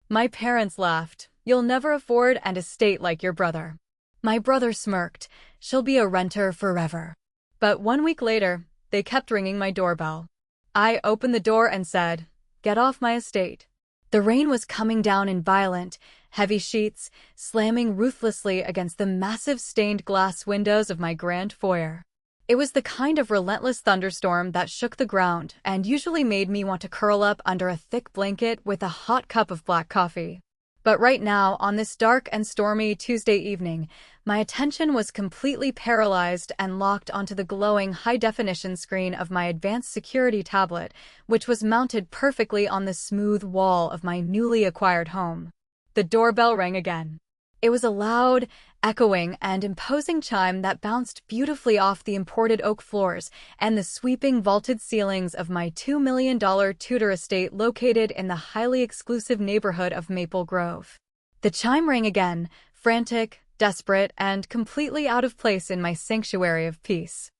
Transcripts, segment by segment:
My parents laughed. "You'll never afford an estate like your brother." My brother smirked. "She'll be a renter forever." But 1 week later, they kept ringing my doorbell. I opened the door and said, "Get off my estate." The rain was coming down in violent, heavy sheets, slamming ruthlessly against the massive stained glass windows of my grand foyer. It was the kind of relentless thunderstorm that shook the ground and usually made me want to curl up under a thick blanket with a hot cup of black coffee. But right now, on this dark and stormy Tuesday evening, my attention was completely paralyzed and locked onto the glowing high-definition screen of my advanced security tablet, which was mounted perfectly on the smooth wall of my newly acquired home. The doorbell rang again. It was a loud, echoing, and imposing chime that bounced beautifully off the imported oak floors and the sweeping vaulted ceilings of my $2 million Tudor estate located in the highly exclusive neighborhood of Maple Grove. The chime rang again, frantic, desperate, and completely out of place in my sanctuary of peace.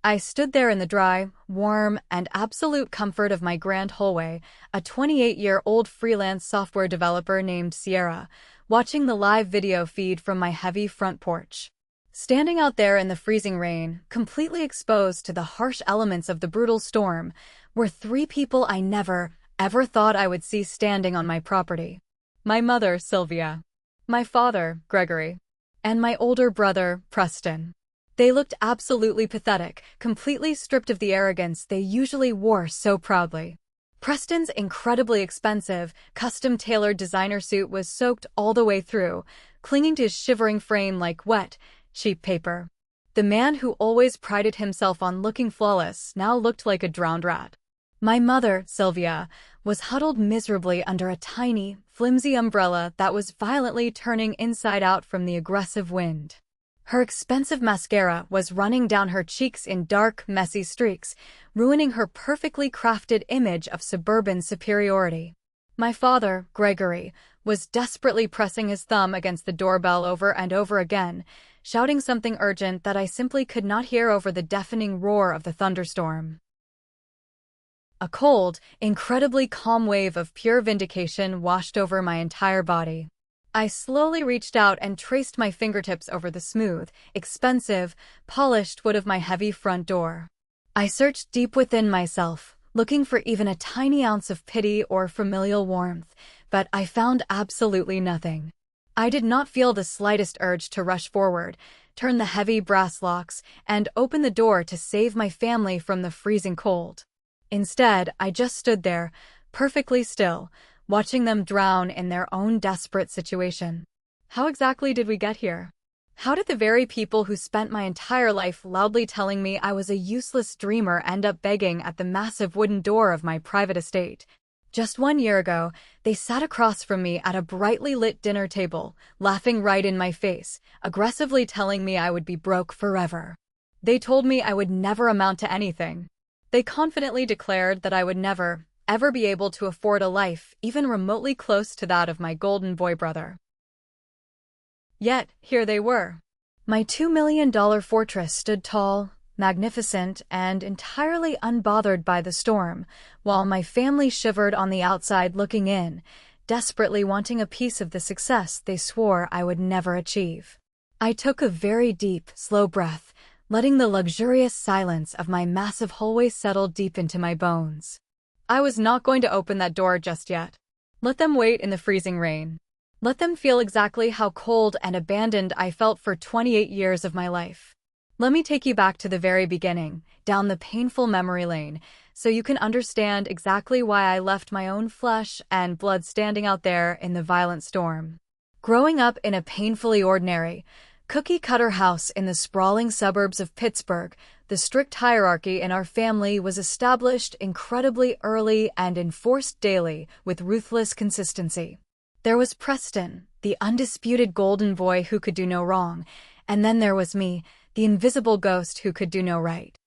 I stood there in the dry, warm, and absolute comfort of my grand hallway, a 28-year-old freelance software developer named Sierra, watching the live video feed from my heavy front porch. Standing out there in the freezing rain, completely exposed to the harsh elements of the brutal storm, were 3 people I never, ever thought I would see standing on my property. My mother, Sylvia. My father, Gregory. And my older brother, Preston. They looked absolutely pathetic, completely stripped of the arrogance they usually wore so proudly. Preston's incredibly expensive, custom-tailored designer suit was soaked all the way through, clinging to his shivering frame like wet, cheap paper. The man who always prided himself on looking flawless now looked like a drowned rat. My mother, Sylvia, was huddled miserably under a tiny, flimsy umbrella that was violently turning inside out from the aggressive wind. Her expensive mascara was running down her cheeks in dark, messy streaks, ruining her perfectly crafted image of suburban superiority. My father, Gregory, was desperately pressing his thumb against the doorbell over and over again, shouting something urgent that I simply could not hear over the deafening roar of the thunderstorm. A cold, incredibly calm wave of pure vindication washed over my entire body. I slowly reached out and traced my fingertips over the smooth, expensive, polished wood of my heavy front door. I searched deep within myself, looking for even a tiny ounce of pity or familial warmth, but I found absolutely nothing. I did not feel the slightest urge to rush forward, turn the heavy brass locks, and open the door to save my family from the freezing cold. Instead, I just stood there, perfectly still, watching them drown in their own desperate situation. How exactly did we get here? How did the very people who spent my entire life loudly telling me I was a useless dreamer end up begging at the massive wooden door of my private estate? Just 1 year ago, they sat across from me at a brightly lit dinner table, laughing right in my face, aggressively telling me I would be broke forever. They told me I would never amount to anything. They confidently declared that I would never, ever be able to afford a life even remotely close to that of my golden boy brother. Yet, here they were. My $2 million fortress stood tall, magnificent, and entirely unbothered by the storm, while my family shivered on the outside looking in, desperately wanting a piece of the success they swore I would never achieve. I took a very deep, slow breath, letting the luxurious silence of my massive hallway settle deep into my bones. I was not going to open that door just yet. Let them wait in the freezing rain. Let them feel exactly how cold and abandoned I felt for 28 years of my life. Let me take you back to the very beginning, down the painful memory lane, so you can understand exactly why I left my own flesh and blood standing out there in the violent storm. Growing up in a painfully ordinary, cookie-cutter house in the sprawling suburbs of Pittsburgh, the strict hierarchy in our family was established incredibly early and enforced daily with ruthless consistency. There was Preston, the undisputed golden boy who could do no wrong, and then there was me, the invisible ghost who could do no right.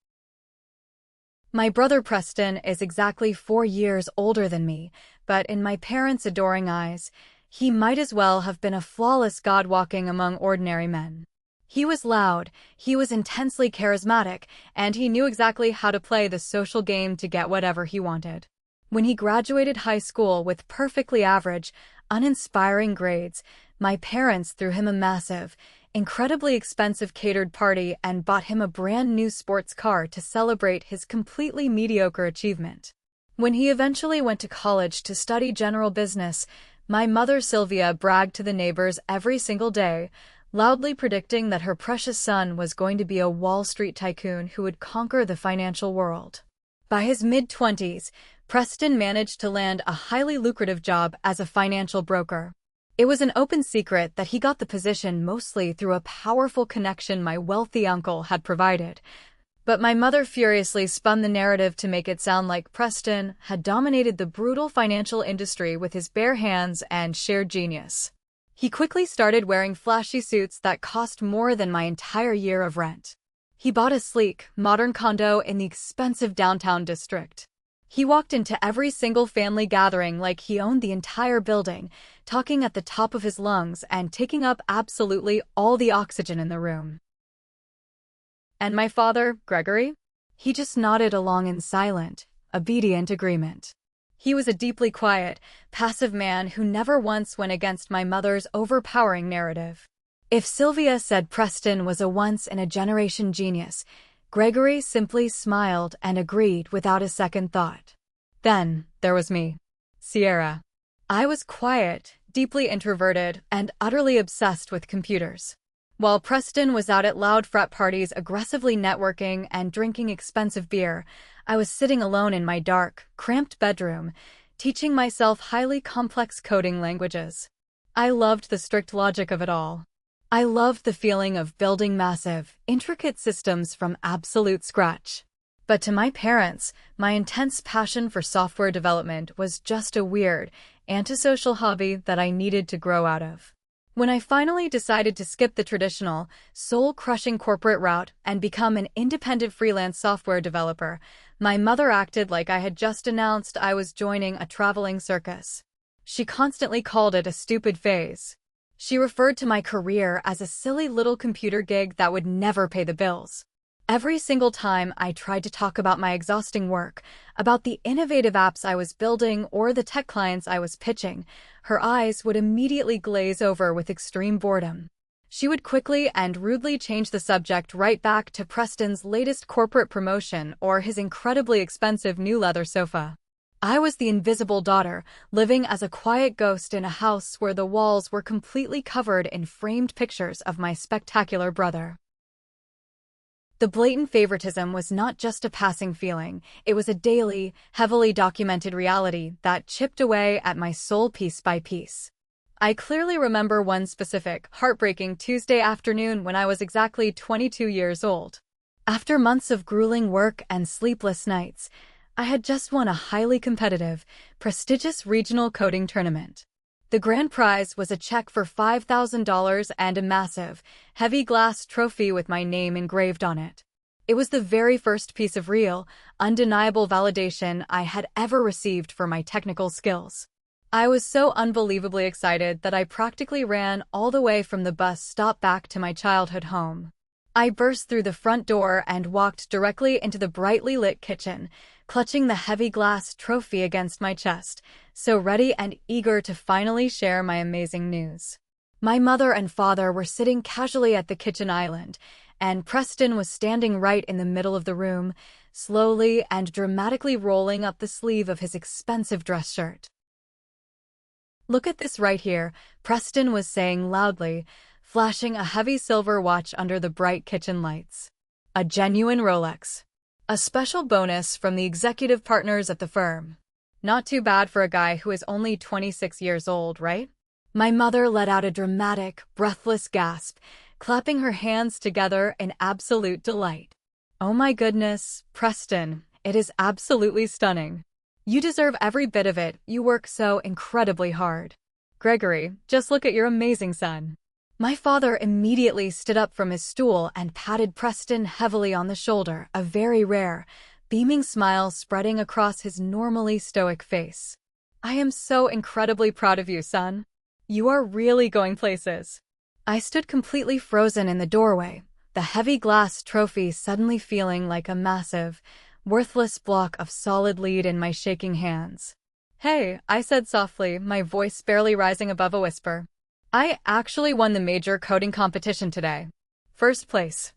My brother Preston is exactly 4 years older than me, but in my parents' adoring eyes, he might as well have been a flawless god walking among ordinary men. He was loud, he was intensely charismatic, and he knew exactly how to play the social game to get whatever he wanted. When he graduated high school with perfectly average, uninspiring grades, my parents threw him a massive, incredibly expensive catered party and bought him a brand new sports car to celebrate his completely mediocre achievement. When he eventually went to college to study general business, my mother Sylvia bragged to the neighbors every single day, loudly predicting that her precious son was going to be a Wall Street tycoon who would conquer the financial world. By his mid-20s, Preston managed to land a highly lucrative job as a financial broker. It was an open secret that he got the position mostly through a powerful connection my wealthy uncle had provided. But my mother furiously spun the narrative to make it sound like Preston had dominated the brutal financial industry with his bare hands and sheer genius. He quickly started wearing flashy suits that cost more than my entire year of rent. He bought a sleek, modern condo in the expensive downtown district. He walked into every single family gathering like he owned the entire building, talking at the top of his lungs and taking up absolutely all the oxygen in the room. And my father, Gregory? He just nodded along in silent, obedient agreement. He was a deeply quiet, passive man who never once went against my mother's overpowering narrative. If Sylvia said Preston was a once-in-a-generation genius, Gregory simply smiled and agreed without a second thought. Then, there was me, Sierra. I was quiet, deeply introverted, and utterly obsessed with computers. While Preston was out at loud frat parties aggressively networking and drinking expensive beer, I was sitting alone in my dark, cramped bedroom, teaching myself highly complex coding languages. I loved the strict logic of it all. I loved the feeling of building massive, intricate systems from absolute scratch. But to my parents, my intense passion for software development was just a weird, antisocial hobby that I needed to grow out of. When I finally decided to skip the traditional, soul-crushing corporate route and become an independent freelance software developer, my mother acted like I had just announced I was joining a traveling circus. She constantly called it a stupid phase. She referred to my career as a silly little computer gig that would never pay the bills. Every single time I tried to talk about my exhausting work, about the innovative apps I was building or the tech clients I was pitching, her eyes would immediately glaze over with extreme boredom. She would quickly and rudely change the subject right back to Preston's latest corporate promotion or his incredibly expensive new leather sofa. I was the invisible daughter, living as a quiet ghost in a house where the walls were completely covered in framed pictures of my spectacular brother. The blatant favoritism was not just a passing feeling, it was a daily, heavily documented reality that chipped away at my soul piece by piece. I clearly remember one specific, heartbreaking Tuesday afternoon when I was exactly 22 years old. After months of grueling work and sleepless nights, I had just won a highly competitive, prestigious regional coding tournament. The grand prize was a check for $5,000 and a massive, heavy glass trophy with my name engraved on it. It was the very first piece of real, undeniable validation I had ever received for my technical skills. I was so unbelievably excited that I practically ran all the way from the bus stop back to my childhood home. I burst through the front door and walked directly into the brightly lit kitchen, clutching the heavy glass trophy against my chest, so ready and eager to finally share my amazing news. My mother and father were sitting casually at the kitchen island, and Preston was standing right in the middle of the room, slowly and dramatically rolling up the sleeve of his expensive dress shirt. "Look at this right here," Preston was saying loudly, flashing a heavy silver watch under the bright kitchen lights. A genuine Rolex. A special bonus from the executive partners at the firm. Not too bad for a guy who is only 26 years old, right? My mother let out a dramatic, breathless gasp, clapping her hands together in absolute delight. "Oh my goodness, Preston, it is absolutely stunning. You deserve every bit of it, you work so incredibly hard. Gregory, just look at your amazing son." My father immediately stood up from his stool and patted Preston heavily on the shoulder, a very rare, beaming smile spreading across his normally stoic face. "I am so incredibly proud of you, son. You are really going places." I stood completely frozen in the doorway, the heavy glass trophy suddenly feeling like a massive, worthless block of solid lead in my shaking hands. "Hey," I said softly, my voice barely rising above a whisper. "I actually won the major coding competition today. First place."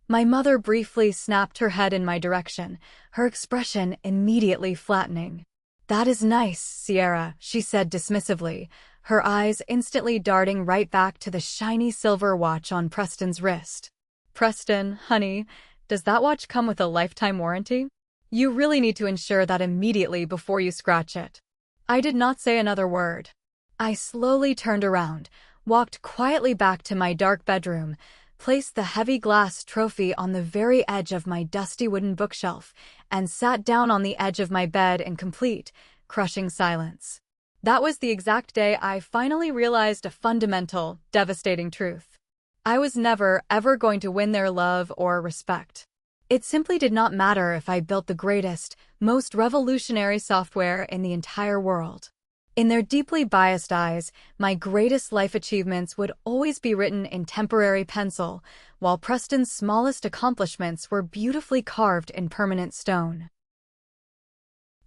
My mother briefly snapped her head in my direction, her expression immediately flattening. "That is nice, Sierra," she said dismissively, her eyes instantly darting right back to the shiny silver watch on Preston's wrist. "Preston, honey, does that watch come with a lifetime warranty? You really need to ensure that immediately before you scratch it." I did not say another word. I slowly turned around, walked quietly back to my dark bedroom, placed the heavy glass trophy on the very edge of my dusty wooden bookshelf, and sat down on the edge of my bed in complete, crushing silence. That was the exact day I finally realized a fundamental, devastating truth. I was never, ever going to win their love or respect. It simply did not matter if I built the greatest, most revolutionary software in the entire world. In their deeply biased eyes, my greatest life achievements would always be written in temporary pencil, while Preston's smallest accomplishments were beautifully carved in permanent stone.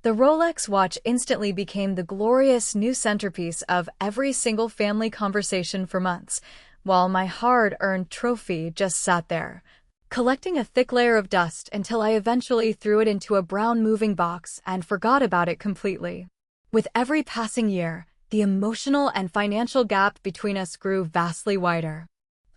The Rolex watch instantly became the glorious new centerpiece of every single family conversation for months, while my hard-earned trophy just sat there, collecting a thick layer of dust until I eventually threw it into a brown moving box and forgot about it completely. With every passing year, the emotional and financial gap between us grew vastly wider.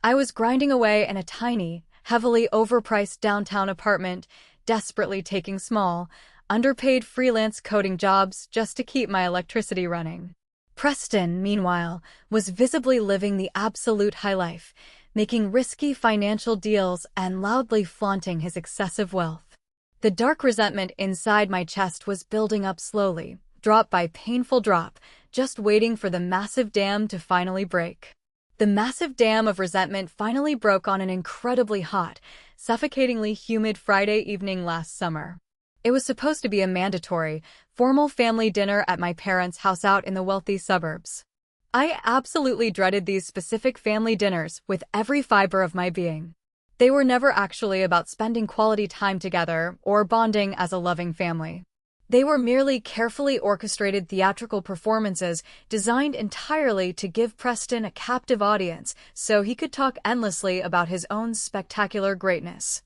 I was grinding away in a tiny, heavily overpriced downtown apartment, desperately taking small, underpaid freelance coding jobs just to keep my electricity running. Preston, meanwhile, was visibly living the absolute high life, making risky financial deals and loudly flaunting his excessive wealth. The dark resentment inside my chest was building up slowly, drop by painful drop, just waiting for the massive dam to finally break. The massive dam of resentment finally broke on an incredibly hot, suffocatingly humid Friday evening last summer. It was supposed to be a mandatory, formal family dinner at my parents' house out in the wealthy suburbs. I absolutely dreaded these specific family dinners with every fiber of my being. They were never actually about spending quality time together or bonding as a loving family. They were merely carefully orchestrated theatrical performances designed entirely to give Preston a captive audience so he could talk endlessly about his own spectacular greatness.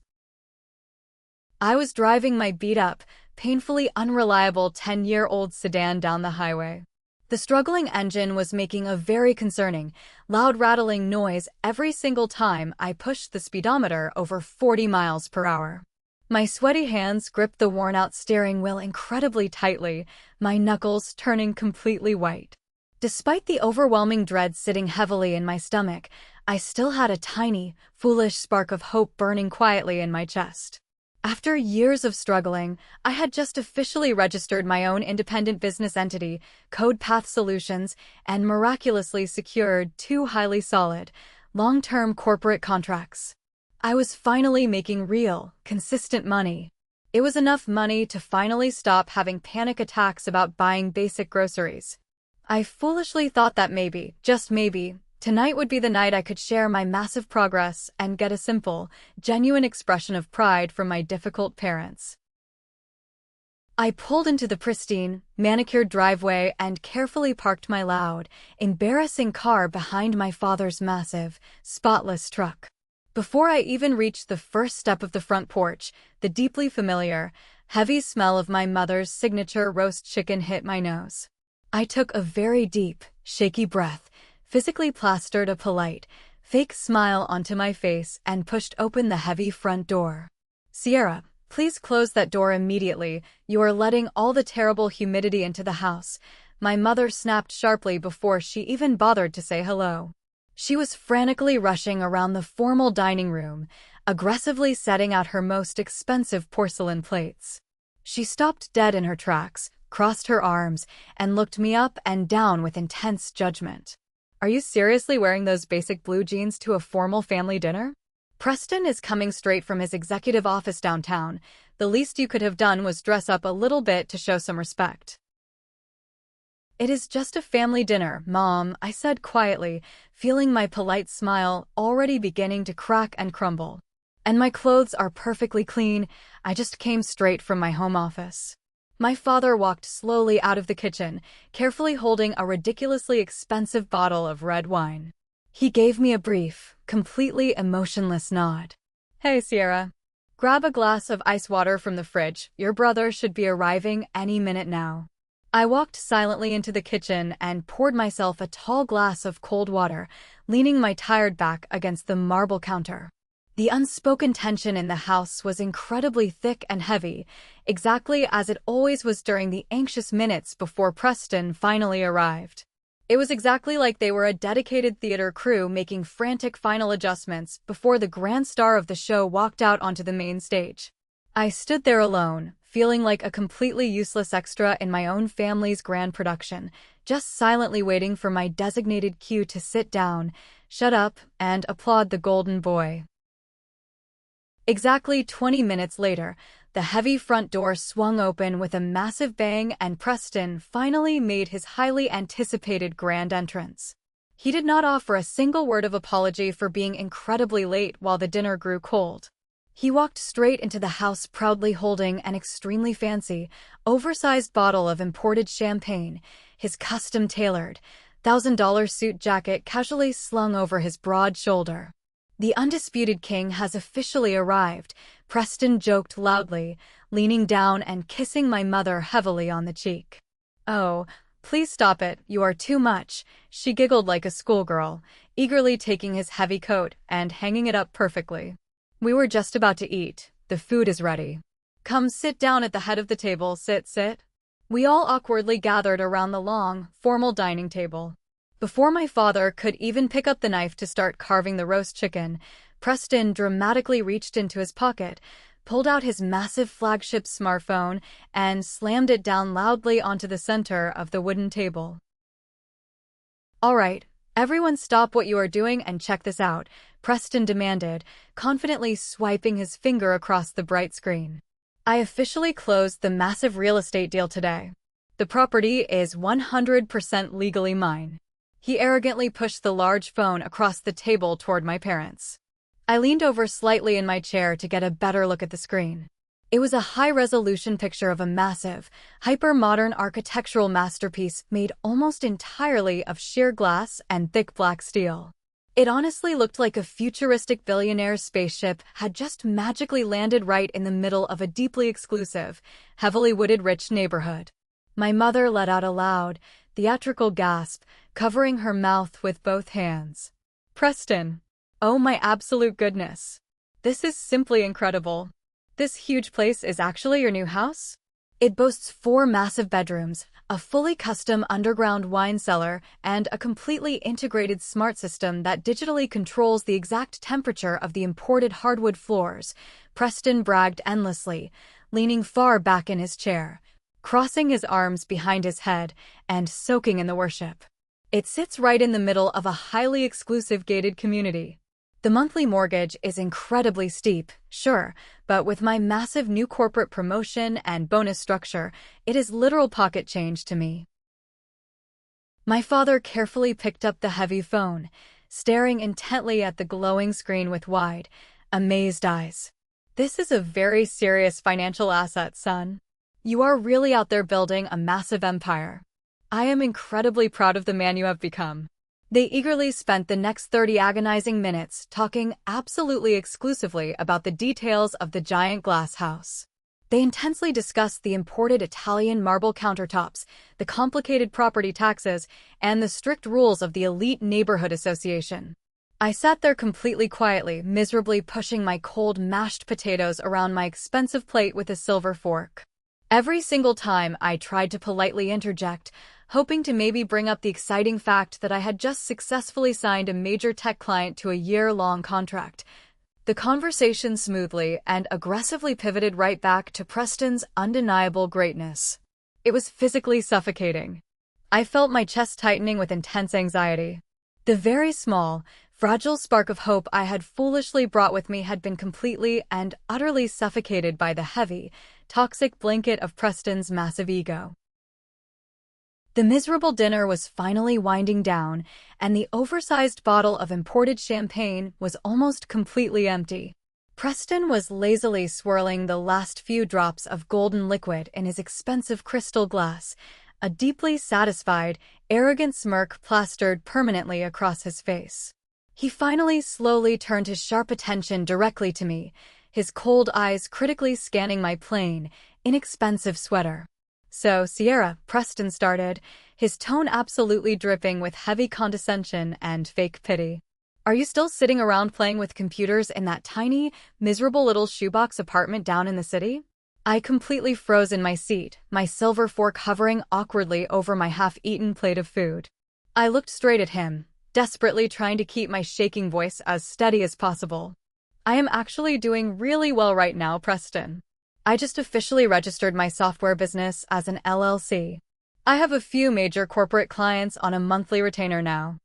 I was driving my beat-up, painfully unreliable 10-year-old sedan down the highway. The struggling engine was making a very concerning, loud rattling noise every single time I pushed the speedometer over 40 miles per hour. My sweaty hands gripped the worn-out steering wheel incredibly tightly, my knuckles turning completely white. Despite the overwhelming dread sitting heavily in my stomach, I still had a tiny, foolish spark of hope burning quietly in my chest. After years of struggling, I had just officially registered my own independent business entity, CodePath Solutions, and miraculously secured 2 highly solid, long-term corporate contracts. I was finally making real, consistent money. It was enough money to finally stop having panic attacks about buying basic groceries. I foolishly thought that maybe, just maybe, tonight would be the night I could share my massive progress and get a simple, genuine expression of pride from my difficult parents. I pulled into the pristine, manicured driveway and carefully parked my loud, embarrassing car behind my father's massive, spotless truck. Before I even reached the first step of the front porch, the deeply familiar, heavy smell of my mother's signature roast chicken hit my nose. I took a very deep, shaky breath, physically plastered a polite, fake smile onto my face and pushed open the heavy front door. "Sierra, please close that door immediately. You are letting all the terrible humidity into the house," my mother snapped sharply before she even bothered to say hello. She was frantically rushing around the formal dining room, aggressively setting out her most expensive porcelain plates. She stopped dead in her tracks, crossed her arms, and looked me up and down with intense judgment. "Are you seriously wearing those basic blue jeans to a formal family dinner? Preston is coming straight from his executive office downtown. The least you could have done was dress up a little bit to show some respect." "It is just a family dinner, Mom," I said quietly, feeling my polite smile already beginning to crack and crumble. And my clothes are perfectly clean. I just came straight from my home office. My father walked slowly out of the kitchen, carefully holding a ridiculously expensive bottle of red wine. He gave me a brief, completely emotionless nod. Hey, Sierra. Grab a glass of ice water from the fridge. Your brother should be arriving any minute now. I walked silently into the kitchen and poured myself a tall glass of cold water, leaning my tired back against the marble counter. The unspoken tension in the house was incredibly thick and heavy, exactly as it always was during the anxious minutes before Preston finally arrived. It was exactly like they were a dedicated theater crew making frantic final adjustments before the grand star of the show walked out onto the main stage. I stood there alone, feeling like a completely useless extra in my own family's grand production, just silently waiting for my designated cue to sit down, shut up, and applaud the golden boy. Exactly 20 minutes later, the heavy front door swung open with a massive bang and Preston finally made his highly anticipated grand entrance. He did not offer a single word of apology for being incredibly late while the dinner grew cold. He walked straight into the house proudly holding an extremely fancy, oversized bottle of imported champagne, his custom-tailored, $1,000 suit jacket casually slung over his broad shoulder. The undisputed king has officially arrived, Preston joked loudly, leaning down and kissing my mother heavily on the cheek. Oh, please stop it, you are too much, she giggled like a schoolgirl, eagerly taking his heavy coat and hanging it up perfectly. We were just about to eat, the food is ready. Come sit down at the head of the table, sit. We all awkwardly gathered around the long, formal dining table. Before my father could even pick up the knife to start carving the roast chicken, Preston dramatically reached into his pocket, pulled out his massive flagship smartphone, and slammed it down loudly onto the center of the wooden table. All right, everyone stop what you are doing and check this out, Preston demanded, confidently swiping his finger across the bright screen. I officially closed the massive real estate deal today. The property is 100% legally mine. He arrogantly pushed the large phone across the table toward my parents. I leaned over slightly in my chair to get a better look at the screen. It was a high-resolution picture of a massive, hyper-modern architectural masterpiece made almost entirely of sheer glass and thick black steel. It honestly looked like a futuristic billionaire's spaceship had just magically landed right in the middle of a deeply exclusive, heavily wooded rich neighborhood. My mother let out a loud, theatrical gasp, covering her mouth with both hands. Preston. Oh my absolute goodness. This is simply incredible. This huge place is actually your new house? It boasts 4 massive bedrooms, a fully custom underground wine cellar, and a completely integrated smart system that digitally controls the exact temperature of the imported hardwood floors, Preston bragged endlessly, leaning far back in his chair, crossing his arms behind his head, and soaking in the worship. It sits right in the middle of a highly exclusive gated community. The monthly mortgage is incredibly steep, sure, but with my massive new corporate promotion and bonus structure, it is literal pocket change to me. My father carefully picked up the heavy phone, staring intently at the glowing screen with wide, amazed eyes. This is a very serious financial asset, son. You are really out there building a massive empire. I am incredibly proud of the man you have become. They eagerly spent the next 30 agonizing minutes talking absolutely exclusively about the details of the giant glass house. They intensely discussed the imported Italian marble countertops, the complicated property taxes, and the strict rules of the elite neighborhood association. I sat there completely quietly, miserably pushing my cold mashed potatoes around my expensive plate with a silver fork. Every single time I tried to politely interject, hoping to maybe bring up the exciting fact that I had just successfully signed a major tech client to a year-long contract, the conversation smoothly and aggressively pivoted right back to Preston's undeniable greatness. It was physically suffocating. I felt my chest tightening with intense anxiety. The very small, fragile spark of hope I had foolishly brought with me had been completely and utterly suffocated by the heavy, toxic blanket of Preston's massive ego. The miserable dinner was finally winding down, and the oversized bottle of imported champagne was almost completely empty. Preston was lazily swirling the last few drops of golden liquid in his expensive crystal glass, a deeply satisfied, arrogant smirk plastered permanently across his face. He finally slowly turned his sharp attention directly to me, his cold eyes critically scanning my plain, inexpensive sweater. "So, Sierra," Preston started, his tone absolutely dripping with heavy condescension and fake pity. "Are you still sitting around playing with computers in that tiny, miserable little shoebox apartment down in the city?" I completely froze in my seat, my silver fork hovering awkwardly over my half-eaten plate of food. I looked straight at him, desperately trying to keep my shaking voice as steady as possible. "I am actually doing really well right now, Preston. I just officially registered my software business as an LLC. I have a few major corporate clients on a monthly retainer now."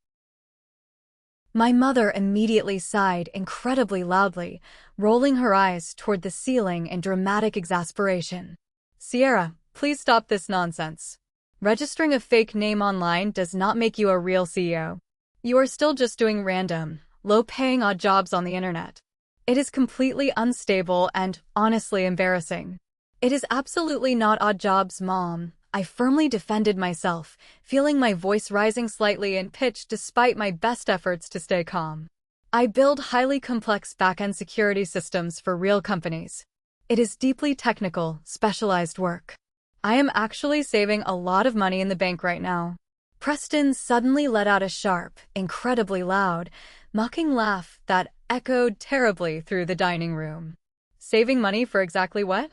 My mother immediately sighed incredibly loudly, rolling her eyes toward the ceiling in dramatic exasperation. "Sierra, please stop this nonsense. Registering a fake name online does not make you a real CEO. You are still just doing random, low-paying odd jobs on the internet. It is completely unstable and honestly embarrassing." "It is absolutely not odd jobs, Mom," I firmly defended myself, feeling my voice rising slightly in pitch despite my best efforts to stay calm. "I build highly complex back-end security systems for real companies. It is deeply technical, specialized work. I am actually saving a lot of money in the bank right now." Preston suddenly let out a sharp, incredibly loud, mocking laugh that echoed terribly through the dining room. "Saving money for exactly what?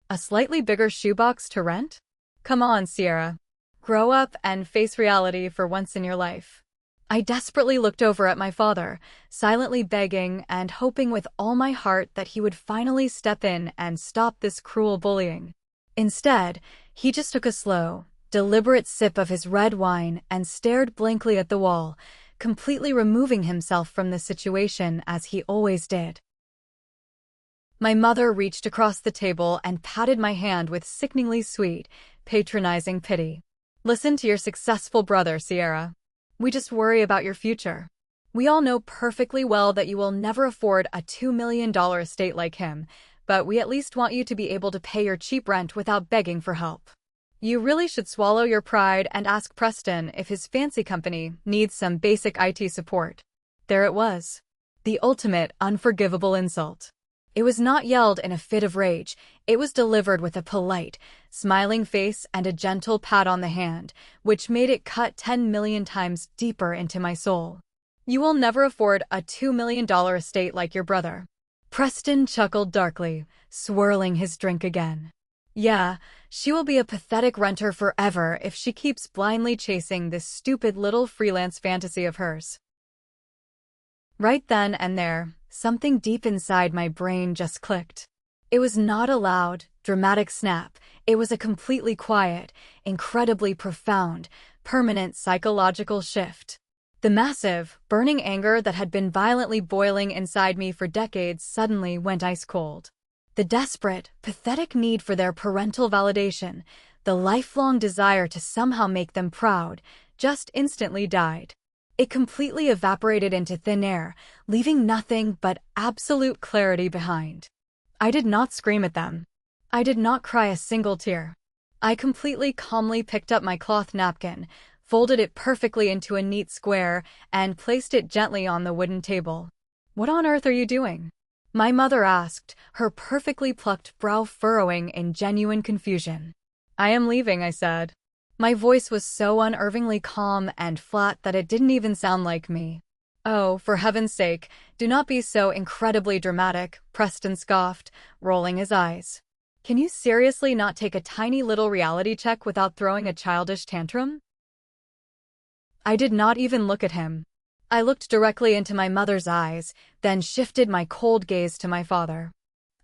A slightly bigger shoebox to rent? Come on, Sierra. Grow up and face reality for once in your life." I desperately looked over at my father, silently begging and hoping with all my heart that he would finally step in and stop this cruel bullying. Instead, he just took a slow, deliberate sip of his red wine and stared blankly at the wall, completely removing himself from the situation as he always did. My mother reached across the table and patted my hand with sickeningly sweet, patronizing pity. "Listen to your successful brother, Sierra. We just worry about your future. We all know perfectly well that you will never afford a $2 million estate like him, but we at least want you to be able to pay your cheap rent without begging for help. You really should swallow your pride and ask Preston if his fancy company needs some basic IT support." There it was. The ultimate unforgivable insult. It was not yelled in a fit of rage, it was delivered with a polite, smiling face and a gentle pat on the hand, which made it cut 10 million times deeper into my soul. "You will never afford a $2 million estate like your brother." Preston chuckled darkly, swirling his drink again. "Yeah, she will be a pathetic renter forever if she keeps blindly chasing this stupid little freelance fantasy of hers." Right then and there, something deep inside my brain just clicked. It was not a loud, dramatic snap. It was a completely quiet, incredibly profound, permanent psychological shift. The massive, burning anger that had been violently boiling inside me for decades suddenly went ice cold. The desperate, pathetic need for their parental validation, the lifelong desire to somehow make them proud, just instantly died. It completely evaporated into thin air, leaving nothing but absolute clarity behind. I did not scream at them. I did not cry a single tear. I completely calmly picked up my cloth napkin, folded it perfectly into a neat square, and placed it gently on the wooden table. "What on earth are you doing?" my mother asked, her perfectly plucked brow furrowing in genuine confusion. "I am leaving," I said. My voice was so unnervingly calm and flat that it didn't even sound like me. "Oh, for heaven's sake, do not be so incredibly dramatic," Preston scoffed, rolling his eyes. "Can you seriously not take a tiny little reality check without throwing a childish tantrum?" I did not even look at him. I looked directly into my mother's eyes, then shifted my cold gaze to my father.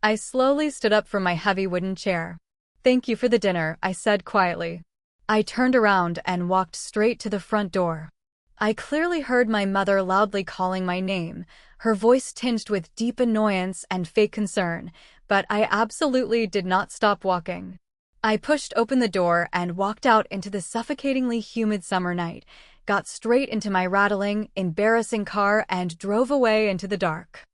I slowly stood up from my heavy wooden chair. "Thank you for the dinner," I said quietly. I turned around and walked straight to the front door. I clearly heard my mother loudly calling my name, her voice tinged with deep annoyance and fake concern, but I absolutely did not stop walking. I pushed open the door and walked out into the suffocatingly humid summer night, got straight into my rattling, embarrassing car and drove away into the dark.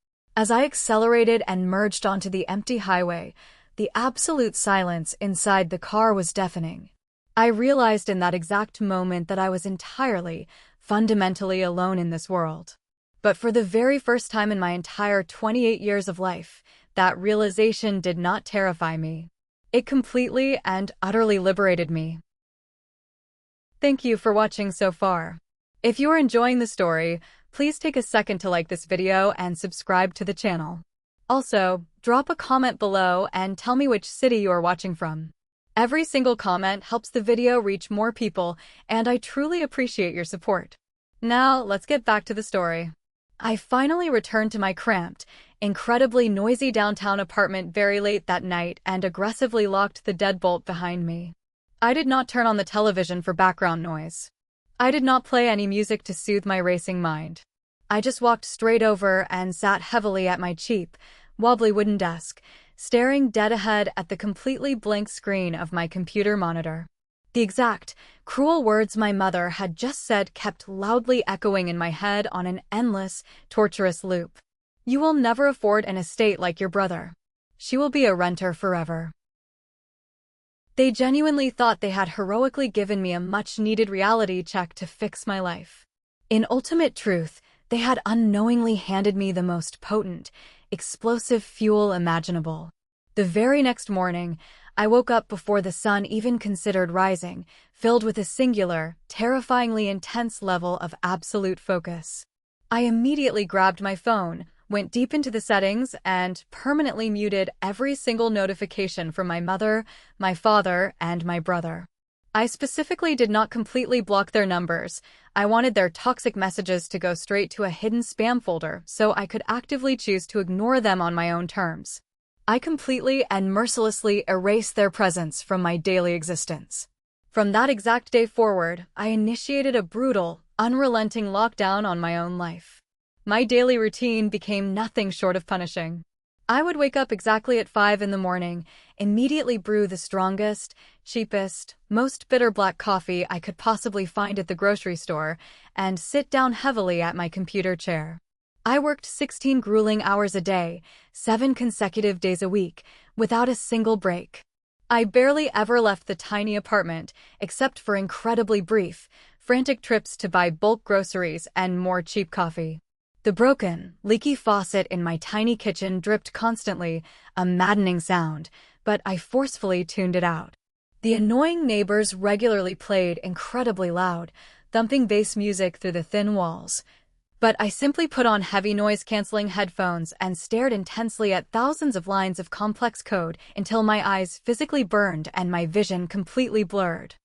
As I accelerated and merged onto the empty highway, the absolute silence inside the car was deafening. I realized in that exact moment that I was entirely, fundamentally alone in this world. But for the very first time in my entire 28 years of life, that realization did not terrify me. It completely and utterly liberated me. Thank you for watching so far. If you are enjoying the story, please take a second to like this video and subscribe to the channel. Also, drop a comment below and tell me which city you are watching from. Every single comment helps the video reach more people, and I truly appreciate your support. Now, let's get back to the story. I finally returned to my cramped, incredibly noisy downtown apartment very late that night and aggressively locked the deadbolt behind me. I did not turn on the television for background noise. I did not play any music to soothe my racing mind. I just walked straight over and sat heavily at my cheap, wobbly wooden desk, staring dead ahead at the completely blank screen of my computer monitor. The exact, cruel words my mother had just said kept loudly echoing in my head on an endless, torturous loop. You will never afford an estate like your brother. She will be a renter forever. They genuinely thought they had heroically given me a much-needed reality check to fix my life. In ultimate truth, they had unknowingly handed me the most potent, explosive fuel imaginable. The very next morning, I woke up before the sun even considered rising, filled with a singular, terrifyingly intense level of absolute focus. I immediately grabbed my phone, went deep into the settings, and permanently muted every single notification from my mother, my father, and my brother. I specifically did not completely block their numbers. I wanted their toxic messages to go straight to a hidden spam folder so I could actively choose to ignore them on my own terms. I completely and mercilessly erased their presence from my daily existence. From that exact day forward, I initiated a brutal, unrelenting lockdown on my own life. My daily routine became nothing short of punishing. I would wake up exactly at 5 in the morning, immediately brew the strongest, cheapest, most bitter black coffee I could possibly find at the grocery store, and sit down heavily at my computer chair. I worked 16 grueling hours a day, 7 consecutive days a week, without a single break. I barely ever left the tiny apartment, except for incredibly brief, frantic trips to buy bulk groceries and more cheap coffee. The broken, leaky faucet in my tiny kitchen dripped constantly, a maddening sound, but I forcefully tuned it out. The annoying neighbors regularly played incredibly loud, thumping bass music through the thin walls. But I simply put on heavy noise-canceling headphones and stared intensely at thousands of lines of complex code until my eyes physically burned and my vision completely blurred.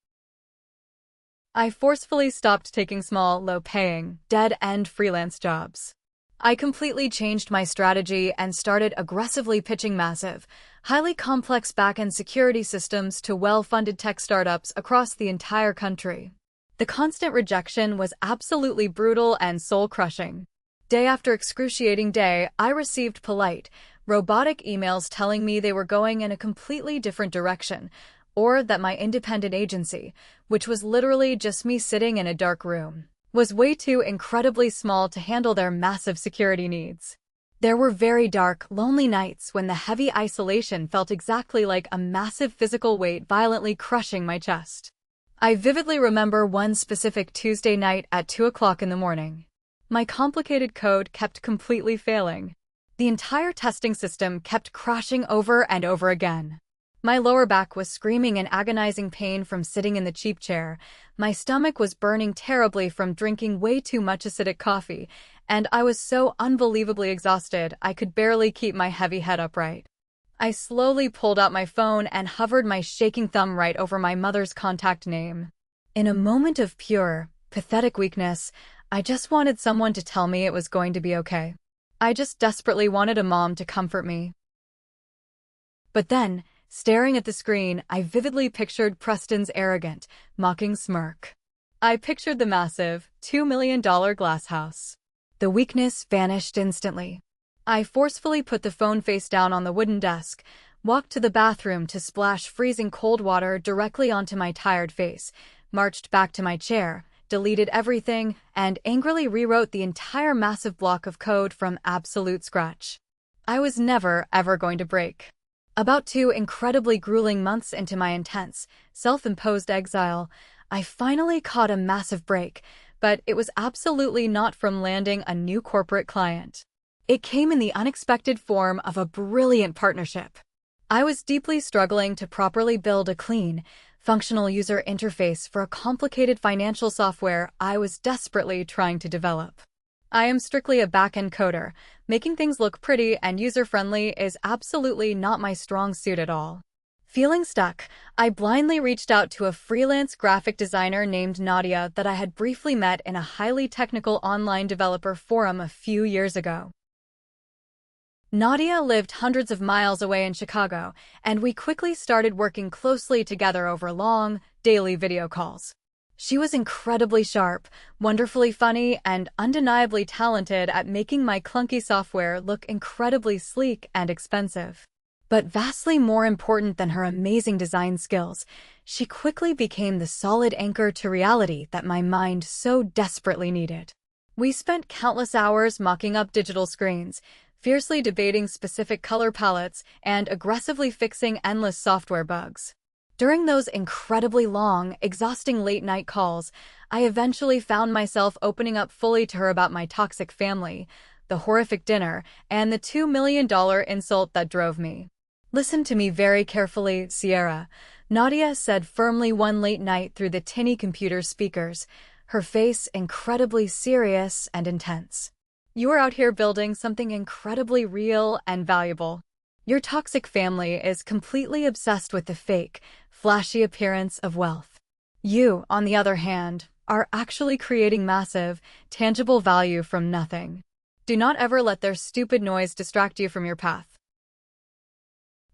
I forcefully stopped taking small, low-paying, dead-end freelance jobs. I completely changed my strategy and started aggressively pitching massive, highly complex back-end security systems to well-funded tech startups across the entire country. The constant rejection was absolutely brutal and soul-crushing. Day after excruciating day, I received polite, robotic emails telling me they were going in a completely different direction, or that my independent agency, which was literally just me sitting in a dark room, was way too incredibly small to handle their massive security needs. There were very dark, lonely nights when the heavy isolation felt exactly like a massive physical weight violently crushing my chest. I vividly remember one specific Tuesday night at 2 o'clock in the morning. My complicated code kept completely failing. The entire testing system kept crashing over and over again. My lower back was screaming in agonizing pain from sitting in the cheap chair, my stomach was burning terribly from drinking way too much acidic coffee, and I was so unbelievably exhausted I could barely keep my heavy head upright. I slowly pulled out my phone and hovered my shaking thumb right over my mother's contact name. In a moment of pure, pathetic weakness, I just wanted someone to tell me it was going to be okay. I just desperately wanted a mom to comfort me. But then, staring at the screen, I vividly pictured Preston's arrogant, mocking smirk. I pictured the massive, $2 million glass house. The weakness vanished instantly. I forcefully put the phone face down on the wooden desk, walked to the bathroom to splash freezing cold water directly onto my tired face, marched back to my chair, deleted everything, and angrily rewrote the entire massive block of code from absolute scratch. I was never, ever going to break. About 2 incredibly grueling months into my intense, self-imposed exile, I finally caught a massive break, but it was absolutely not from landing a new corporate client. It came in the unexpected form of a brilliant partnership. I was deeply struggling to properly build a clean, functional user interface for a complicated financial software I was desperately trying to develop. I am strictly a back-end coder. Making things look pretty and user-friendly is absolutely not my strong suit at all. Feeling stuck, I blindly reached out to a freelance graphic designer named Nadia that I had briefly met in a highly technical online developer forum a few years ago. Nadia lived hundreds of miles away in Chicago, and we quickly started working closely together over long, daily video calls. She was incredibly sharp, wonderfully funny, and undeniably talented at making my clunky software look incredibly sleek and expensive. But vastly more important than her amazing design skills, she quickly became the solid anchor to reality that my mind so desperately needed. We spent countless hours mocking up digital screens, fiercely debating specific color palettes, and aggressively fixing endless software bugs. During those incredibly long, exhausting late-night calls, I eventually found myself opening up fully to her about my toxic family, the horrific dinner, and the $2 million insult that drove me. "Listen to me very carefully, Sierra," Nadia said firmly one late night through the tinny computer speakers, her face incredibly serious and intense. "You are out here building something incredibly real and valuable. Your toxic family is completely obsessed with the fake, flashy appearance of wealth. You, on the other hand, are actually creating massive, tangible value from nothing. Do not ever let their stupid noise distract you from your path."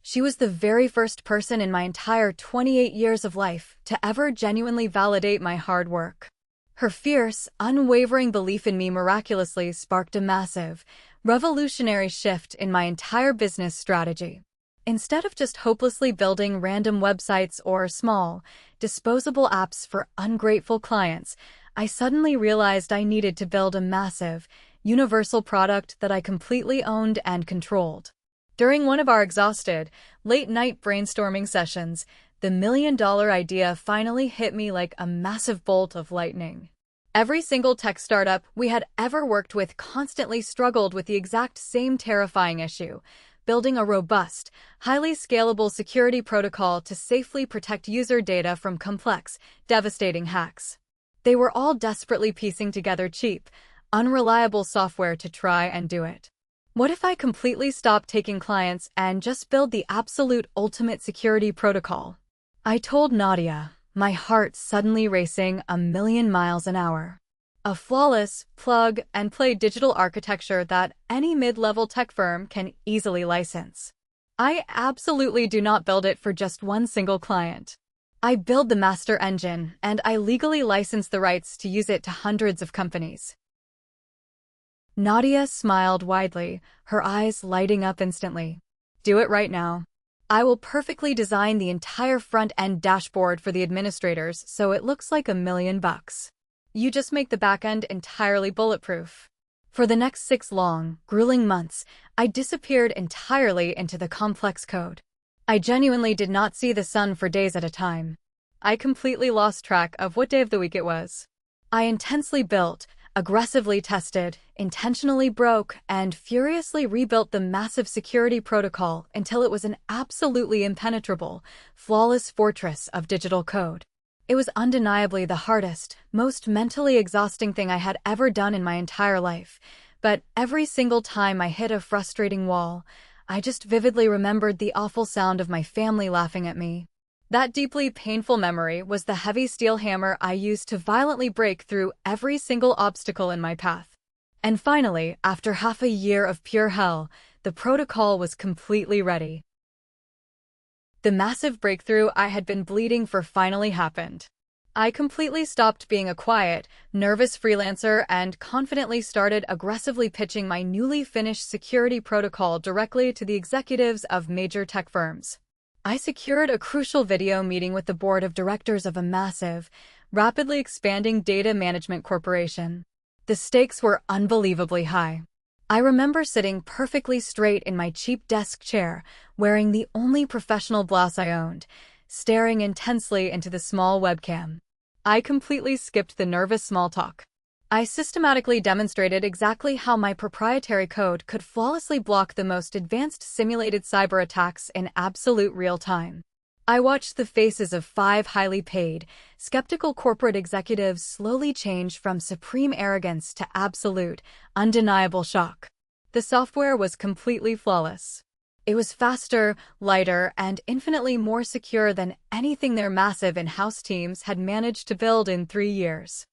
She was the very first person in my entire 28 years of life to ever genuinely validate my hard work. Her fierce, unwavering belief in me miraculously sparked a massive, revolutionary shift in my entire business strategy. Instead of just hopelessly building random websites or small, disposable apps for ungrateful clients, I suddenly realized I needed to build a massive, universal product that I completely owned and controlled. During one of our exhausted, late-night brainstorming sessions, the million-dollar idea finally hit me like a massive bolt of lightning. Every single tech startup we had ever worked with constantly struggled with the exact same terrifying issue: building a robust, highly scalable security protocol to safely protect user data from complex, devastating hacks. They were all desperately piecing together cheap, unreliable software to try and do it. What if I completely stopped taking clients and just build the absolute ultimate security protocol? I told Nadia, my heart suddenly racing a million miles an hour. A flawless, plug-and-play digital architecture that any mid-level tech firm can easily license. I absolutely do not build it for just one single client. I build the master engine, and I legally license the rights to use it to hundreds of companies. Nadia smiled widely, her eyes lighting up instantly. "Do it right now. I will perfectly design the entire front-end dashboard for the administrators so it looks like $1,000,000. You just make the back-end entirely bulletproof." For the next 6 long, grueling months, I disappeared entirely into the complex code. I genuinely did not see the sun for days at a time. I completely lost track of what day of the week it was. I intensely built, aggressively tested, intentionally broke, and furiously rebuilt the massive security protocol until it was an absolutely impenetrable, flawless fortress of digital code. It was undeniably the hardest, most mentally exhausting thing I had ever done in my entire life, but every single time I hit a frustrating wall, I just vividly remembered the awful sound of my family laughing at me. That deeply painful memory was the heavy steel hammer I used to violently break through every single obstacle in my path. And finally, after half a year of pure hell, the protocol was completely ready. The massive breakthrough I had been bleeding for finally happened. I completely stopped being a quiet, nervous freelancer and confidently started aggressively pitching my newly finished security protocol directly to the executives of major tech firms. I secured a crucial video meeting with the board of directors of a massive, rapidly expanding data management corporation. The stakes were unbelievably high. I remember sitting perfectly straight in my cheap desk chair, wearing the only professional blouse I owned, staring intensely into the small webcam. I completely skipped the nervous small talk. I systematically demonstrated exactly how my proprietary code could flawlessly block the most advanced simulated cyber attacks in absolute real time. I watched the faces of 5 highly paid, skeptical corporate executives slowly change from supreme arrogance to absolute, undeniable shock. The software was completely flawless. It was faster, lighter, and infinitely more secure than anything their massive in-house teams had managed to build in 3 years.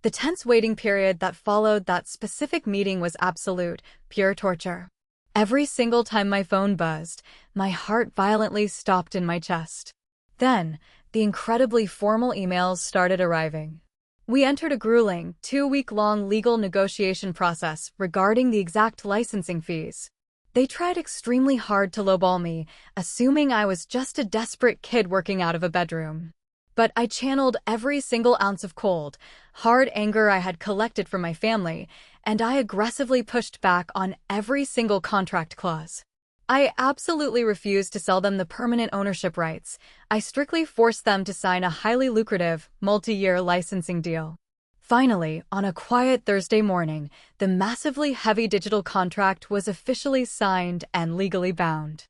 The tense waiting period that followed that specific meeting was absolute, pure torture. Every single time my phone buzzed, my heart violently stopped in my chest. Then, the incredibly formal emails started arriving. We entered a grueling, 2-week-long legal negotiation process regarding the exact licensing fees. They tried extremely hard to lowball me, assuming I was just a desperate kid working out of a bedroom. But I channeled every single ounce of cold, hard anger I had collected from my family, and I aggressively pushed back on every single contract clause. I absolutely refused to sell them the permanent ownership rights. I strictly forced them to sign a highly lucrative, multi-year licensing deal. Finally, on a quiet Thursday morning, the massively heavy digital contract was officially signed and legally bound.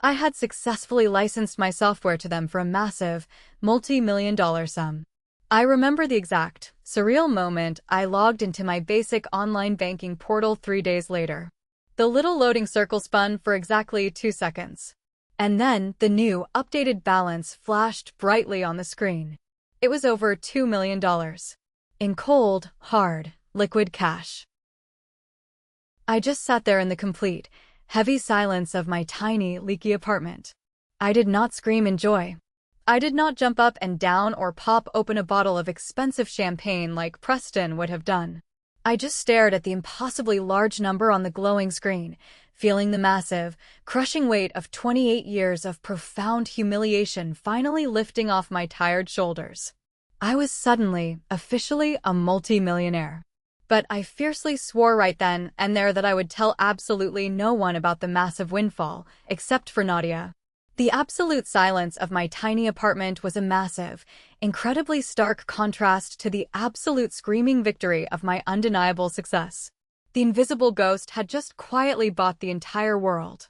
I had successfully licensed my software to them for a massive, multi-million-dollar sum. I remember the exact, surreal moment I logged into my basic online banking portal 3 days later. The little loading circle spun for exactly 2 seconds. And then, the new, updated balance flashed brightly on the screen. It was over $2 million. In cold, hard, liquid cash. I just sat there in the complete, heavy silence of my tiny, leaky apartment. I did not scream in joy. I did not jump up and down or pop open a bottle of expensive champagne like Preston would have done. I just stared at the impossibly large number on the glowing screen, feeling the massive, crushing weight of 28 years of profound humiliation finally lifting off my tired shoulders. I was suddenly, officially, a multi-millionaire. But I fiercely swore right then and there that I would tell absolutely no one about the massive windfall, except for Nadia. The absolute silence of my tiny apartment was a massive, incredibly stark contrast to the absolute screaming victory of my undeniable success. The invisible ghost had just quietly bought the entire world.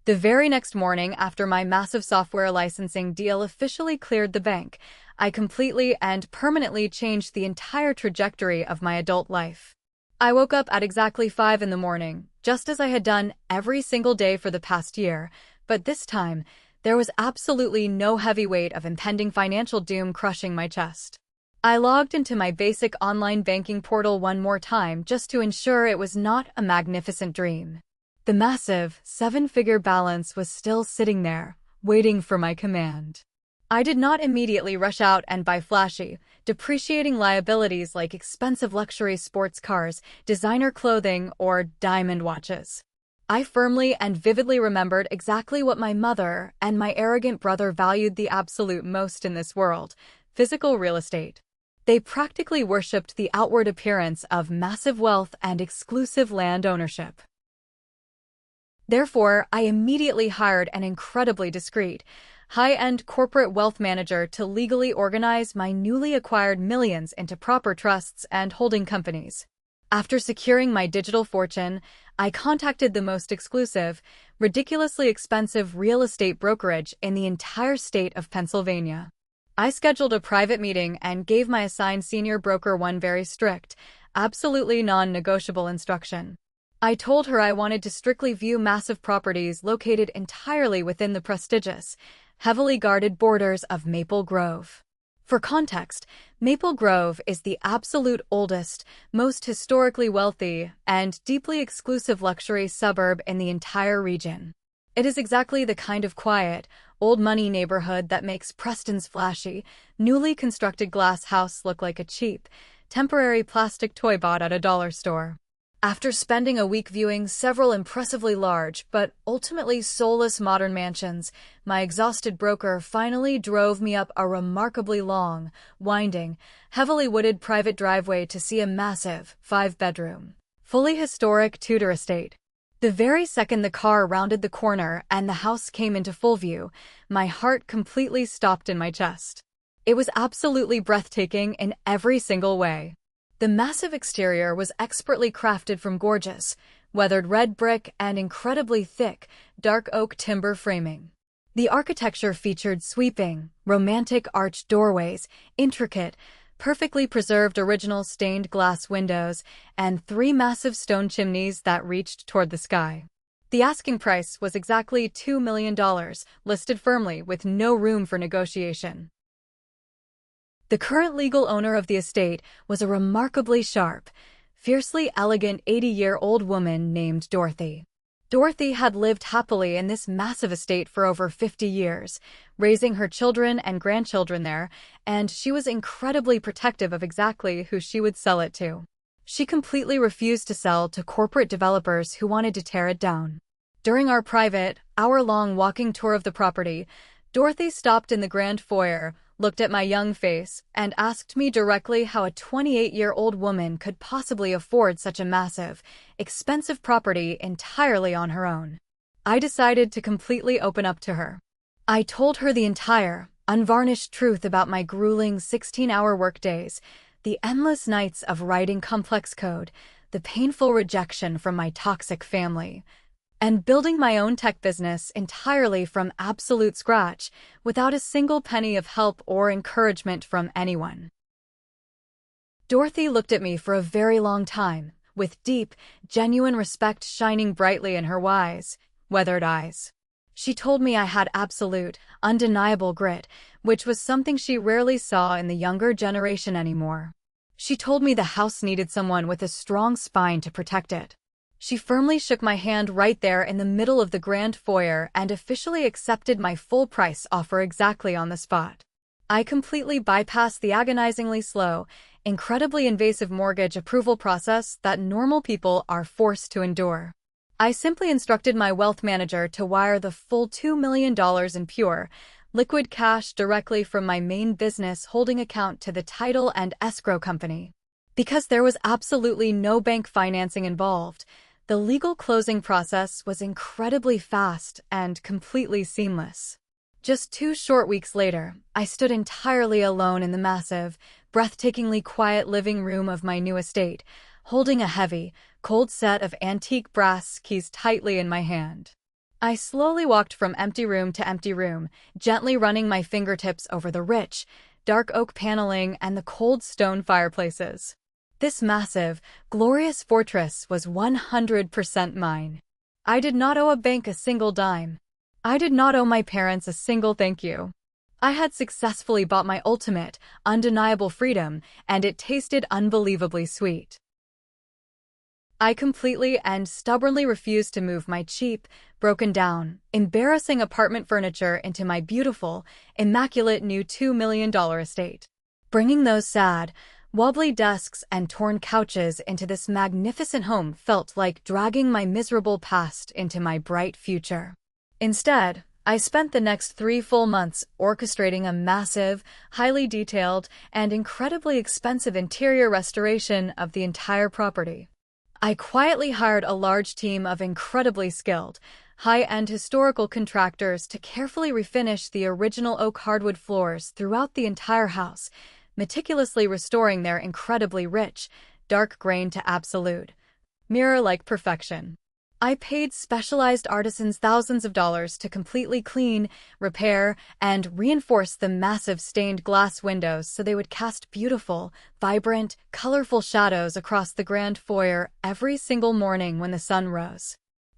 The very next morning after my massive software licensing deal officially cleared the bank, I completely and permanently changed the entire trajectory of my adult life. I woke up at exactly 5 in the morning, just as I had done every single day for the past year, but this time, there was absolutely no heavy weight of impending financial doom crushing my chest. I logged into my basic online banking portal one more time just to ensure it was not a magnificent dream. The massive, 7-figure balance was still sitting there, waiting for my command. I did not immediately rush out and buy flashy, depreciating liabilities like expensive luxury sports cars, designer clothing, or diamond watches. I firmly and vividly remembered exactly what my mother and my arrogant brother valued the absolute most in this world: physical real estate. They practically worshipped the outward appearance of massive wealth and exclusive land ownership. Therefore, I immediately hired an incredibly discreet, high-end corporate wealth manager to legally organize my newly acquired millions into proper trusts and holding companies. After securing my digital fortune, I contacted the most exclusive, ridiculously expensive real estate brokerage in the entire state of Pennsylvania. I scheduled a private meeting and gave my assigned senior broker one very strict, absolutely non-negotiable instruction. I told her I wanted to strictly view massive properties located entirely within the prestigious, heavily guarded borders of Maple Grove. For context, Maple Grove is the absolute oldest, most historically wealthy, and deeply exclusive luxury suburb in the entire region. It is exactly the kind of quiet, old money neighborhood that makes Preston's flashy, newly constructed glass house look like a cheap, temporary plastic toy bought at a dollar store. After spending a week viewing several impressively large but ultimately soulless modern mansions, my exhausted broker finally drove me up a remarkably long, winding, heavily wooded private driveway to see a massive, 5-bedroom, fully historic Tudor estate. The very second the car rounded the corner and the house came into full view, my heart completely stopped in my chest. It was absolutely breathtaking in every single way. The massive exterior was expertly crafted from gorgeous, weathered red brick and incredibly thick, dark oak timber framing. The architecture featured sweeping, romantic arched doorways, intricate, perfectly preserved original stained glass windows, and 3 massive stone chimneys that reached toward the sky. The asking price was exactly $2 million, listed firmly with no room for negotiation. The current legal owner of the estate was a remarkably sharp, fiercely elegant 80-year-old woman named Dorothy. Dorothy had lived happily in this massive estate for over 50 years, raising her children and grandchildren there, and she was incredibly protective of exactly who she would sell it to. She completely refused to sell to corporate developers who wanted to tear it down. During our private, hour-long walking tour of the property, Dorothy stopped in the grand foyer, looked at my young face, and asked me directly how a 28-year-old woman could possibly afford such a massive, expensive property entirely on her own. I decided to completely open up to her. I told her the entire, unvarnished truth about my grueling 16-hour workdays, the endless nights of writing complex code, the painful rejection from my toxic family, and building my own tech business entirely from absolute scratch, without a single penny of help or encouragement from anyone. Dorothy looked at me for a very long time, with deep, genuine respect shining brightly in her wise, weathered eyes. She told me I had absolute, undeniable grit, which was something she rarely saw in the younger generation anymore. She told me the house needed someone with a strong spine to protect it. She firmly shook my hand right there in the middle of the grand foyer and officially accepted my full price offer exactly on the spot. I completely bypassed the agonizingly slow, incredibly invasive mortgage approval process that normal people are forced to endure. I simply instructed my wealth manager to wire the full $2 million in pure, liquid cash directly from my main business holding account to the title and escrow company. Because there was absolutely no bank financing involved, the legal closing process was incredibly fast and completely seamless. Just 2 short weeks later, I stood entirely alone in the massive, breathtakingly quiet living room of my new estate, holding a heavy, cold set of antique brass keys tightly in my hand. I slowly walked from empty room to empty room, gently running my fingertips over the rich, dark oak paneling and the cold stone fireplaces. This massive, glorious fortress was 100% mine. I did not owe a bank a single dime. I did not owe my parents a single thank you. I had successfully bought my ultimate, undeniable freedom, and it tasted unbelievably sweet. I completely and stubbornly refused to move my cheap, broken down, embarrassing apartment furniture into my beautiful, immaculate new $2 million estate. Bringing those sad, wobbly desks and torn couches into this magnificent home felt like dragging my miserable past into my bright future. Instead, I spent the next 3 full months orchestrating a massive, highly detailed, and incredibly expensive interior restoration of the entire property. I quietly hired a large team of incredibly skilled, high-end historical contractors to carefully refinish the original oak hardwood floors throughout the entire house, meticulously restoring their incredibly rich, dark grain to absolute, mirror-like perfection. I paid specialized artisans thousands of dollars to completely clean, repair, and reinforce the massive stained glass windows so they would cast beautiful, vibrant, colorful shadows across the grand foyer every single morning when the sun rose.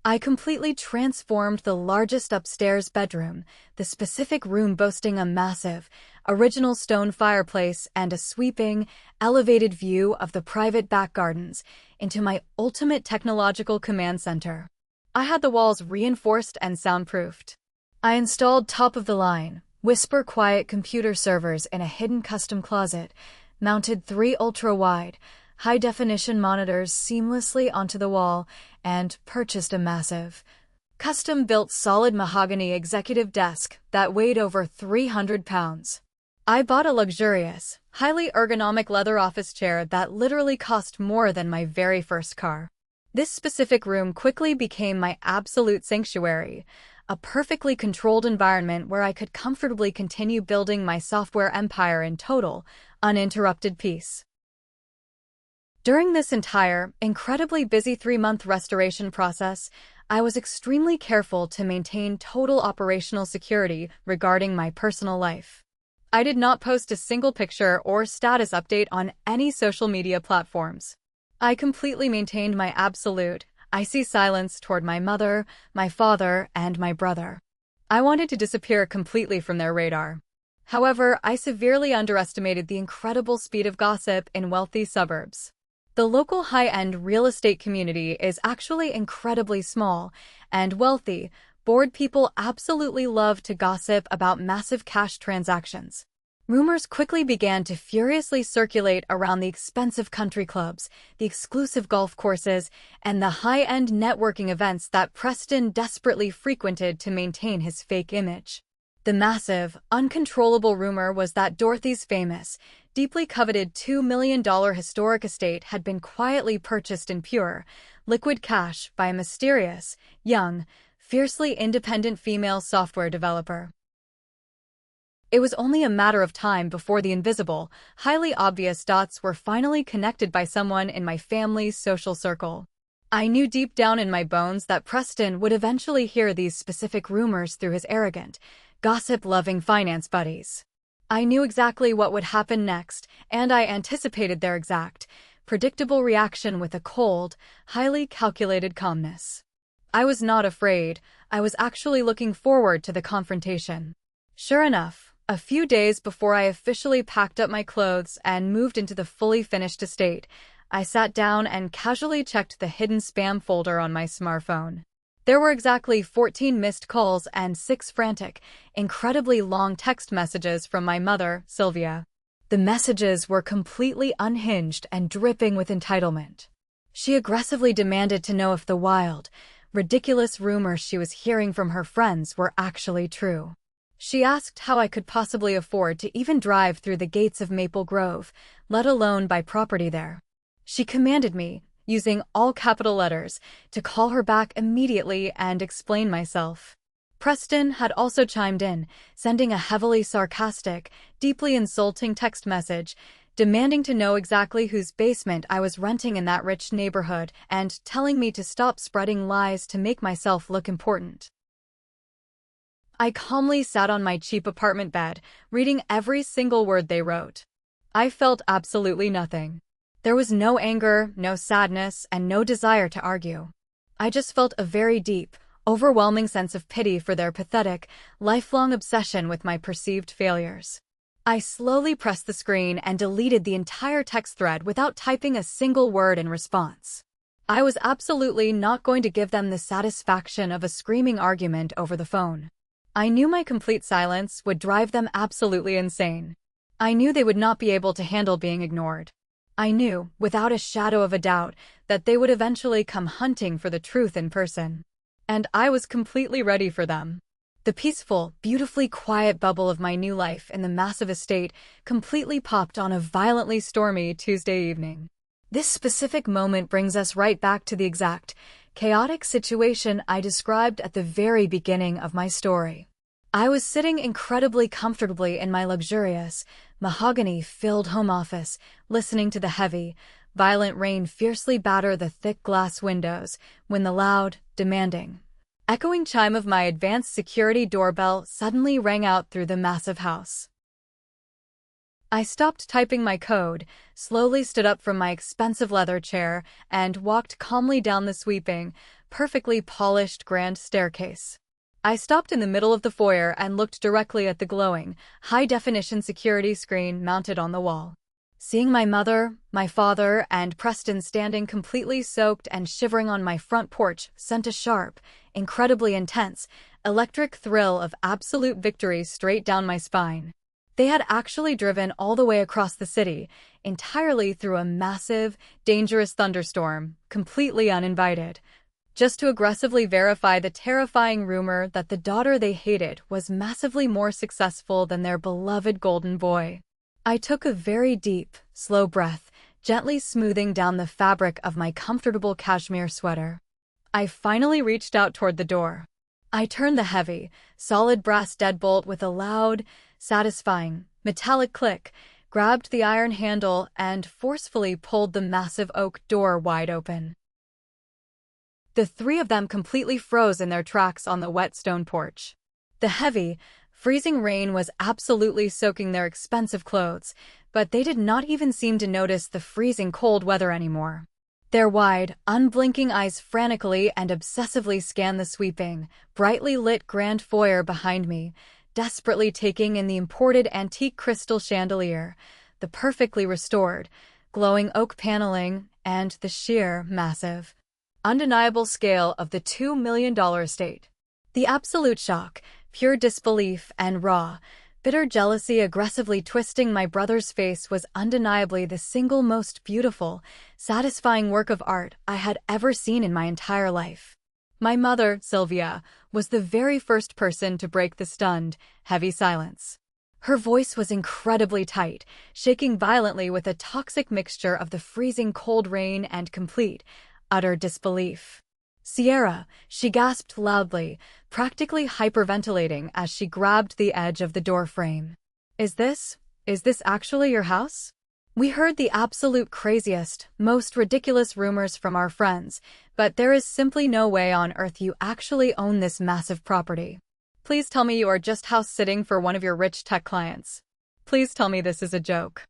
I completely transformed the largest upstairs bedroom, the specific room boasting a massive, original stone fireplace and a sweeping, elevated view of the private back gardens, into my ultimate technological command center. I had the walls reinforced and soundproofed. I installed top-of-the-line, whisper-quiet computer servers in a hidden custom closet, mounted 3 ultra-wide, high-definition monitors seamlessly onto the wall, and purchased a massive, custom-built solid mahogany executive desk that weighed over 300 pounds. I bought a luxurious, highly ergonomic leather office chair that literally cost more than my very first car. This specific room quickly became my absolute sanctuary, a perfectly controlled environment where I could comfortably continue building my software empire in total, uninterrupted peace. During this entire, incredibly busy 3-month restoration process, I was extremely careful to maintain total operational security regarding my personal life. I did not post a single picture or status update on any social media platforms. I completely maintained my absolute, icy silence toward my mother, my father, and my brother. I wanted to disappear completely from their radar. However, I severely underestimated the incredible speed of gossip in wealthy suburbs. The local high-end real estate community is actually incredibly small, and wealthy, bored people absolutely love to gossip about massive cash transactions. Rumors quickly began to furiously circulate around the expensive country clubs, the exclusive golf courses, and the high-end networking events that Preston desperately frequented to maintain his fake image. The massive, uncontrollable rumor was that Dorothy's famous, deeply coveted $2 million historic estate had been quietly purchased in pure, liquid cash by a mysterious, young, fiercely independent female software developer. It was only a matter of time before the invisible, highly obvious dots were finally connected by someone in my family's social circle. I knew deep down in my bones that Preston would eventually hear these specific rumors through his arrogant, gossip-loving finance buddies. I knew exactly what would happen next, and I anticipated their exact, predictable reaction with a cold, highly calculated calmness. I was not afraid. I was actually looking forward to the confrontation. Sure enough, a few days before I officially packed up my clothes and moved into the fully finished estate, I sat down and casually checked the hidden spam folder on my smartphone. There were exactly 14 missed calls and 6 frantic, incredibly long text messages from my mother, Sylvia. The messages were completely unhinged and dripping with entitlement. She aggressively demanded to know if the wild, ridiculous rumors she was hearing from her friends were actually true. She asked how I could possibly afford to even drive through the gates of Maple Grove, let alone buy property there. She commanded me, using all capital letters, to call her back immediately and explain myself. Preston had also chimed in, sending a heavily sarcastic, deeply insulting text message, demanding to know exactly whose basement I was renting in that rich neighborhood and telling me to stop spreading lies to make myself look important. I calmly sat on my cheap apartment bed, reading every single word they wrote. I felt absolutely nothing. There was no anger, no sadness, and no desire to argue. I just felt a very deep, overwhelming sense of pity for their pathetic, lifelong obsession with my perceived failures. I slowly pressed the screen and deleted the entire text thread without typing a single word in response. I was absolutely not going to give them the satisfaction of a screaming argument over the phone. I knew my complete silence would drive them absolutely insane. I knew they would not be able to handle being ignored. I knew, without a shadow of a doubt, that they would eventually come hunting for the truth in person. And I was completely ready for them. The peaceful, beautifully quiet bubble of my new life in the massive estate completely popped on a violently stormy Tuesday evening. This specific moment brings us right back to the exact, chaotic situation I described at the very beginning of my story. I was sitting incredibly comfortably in my luxurious, mahogany-filled home office, listening to the heavy, violent rain fiercely batter the thick glass windows, when the loud, demanding, echoing chime of my advanced security doorbell suddenly rang out through the massive house. I stopped typing my code, slowly stood up from my expensive leather chair, and walked calmly down the sweeping, perfectly polished grand staircase. I stopped in the middle of the foyer and looked directly at the glowing, high-definition security screen mounted on the wall. Seeing my mother, my father, and Preston standing completely soaked and shivering on my front porch sent a sharp, incredibly intense, electric thrill of absolute victory straight down my spine. They had actually driven all the way across the city, entirely through a massive, dangerous thunderstorm, completely uninvited, just to aggressively verify the terrifying rumor that the daughter they hated was massively more successful than their beloved golden boy. I took a very deep, slow breath, gently smoothing down the fabric of my comfortable cashmere sweater. I finally reached out toward the door. I turned the heavy, solid brass deadbolt with a loud, satisfying, metallic click, grabbed the iron handle, and forcefully pulled the massive oak door wide open. The three of them completely froze in their tracks on the wet stone porch. The heavy, freezing rain was absolutely soaking their expensive clothes, but they did not even seem to notice the freezing cold weather anymore. Their wide, unblinking eyes frantically and obsessively scanned the sweeping, brightly lit grand foyer behind me, desperately taking in the imported antique crystal chandelier, the perfectly restored, glowing oak paneling, and the sheer, massive, undeniable scale of the $2 million estate. The absolute shock, pure disbelief, and raw, bitter jealousy aggressively twisting my brother's face was undeniably the single most beautiful, satisfying work of art I had ever seen in my entire life. My mother, Sylvia, was the very first person to break the stunned, heavy silence. Her voice was incredibly tight, shaking violently with a toxic mixture of the freezing cold rain and complete, utter disbelief. "Sierra," she gasped loudly, practically hyperventilating as she grabbed the edge of the doorframe. Is this actually your house? We heard the absolute craziest, most ridiculous rumors from our friends, but there is simply no way on earth you actually own this massive property. Please tell me you are just house-sitting for one of your rich tech clients. Please tell me this is a joke."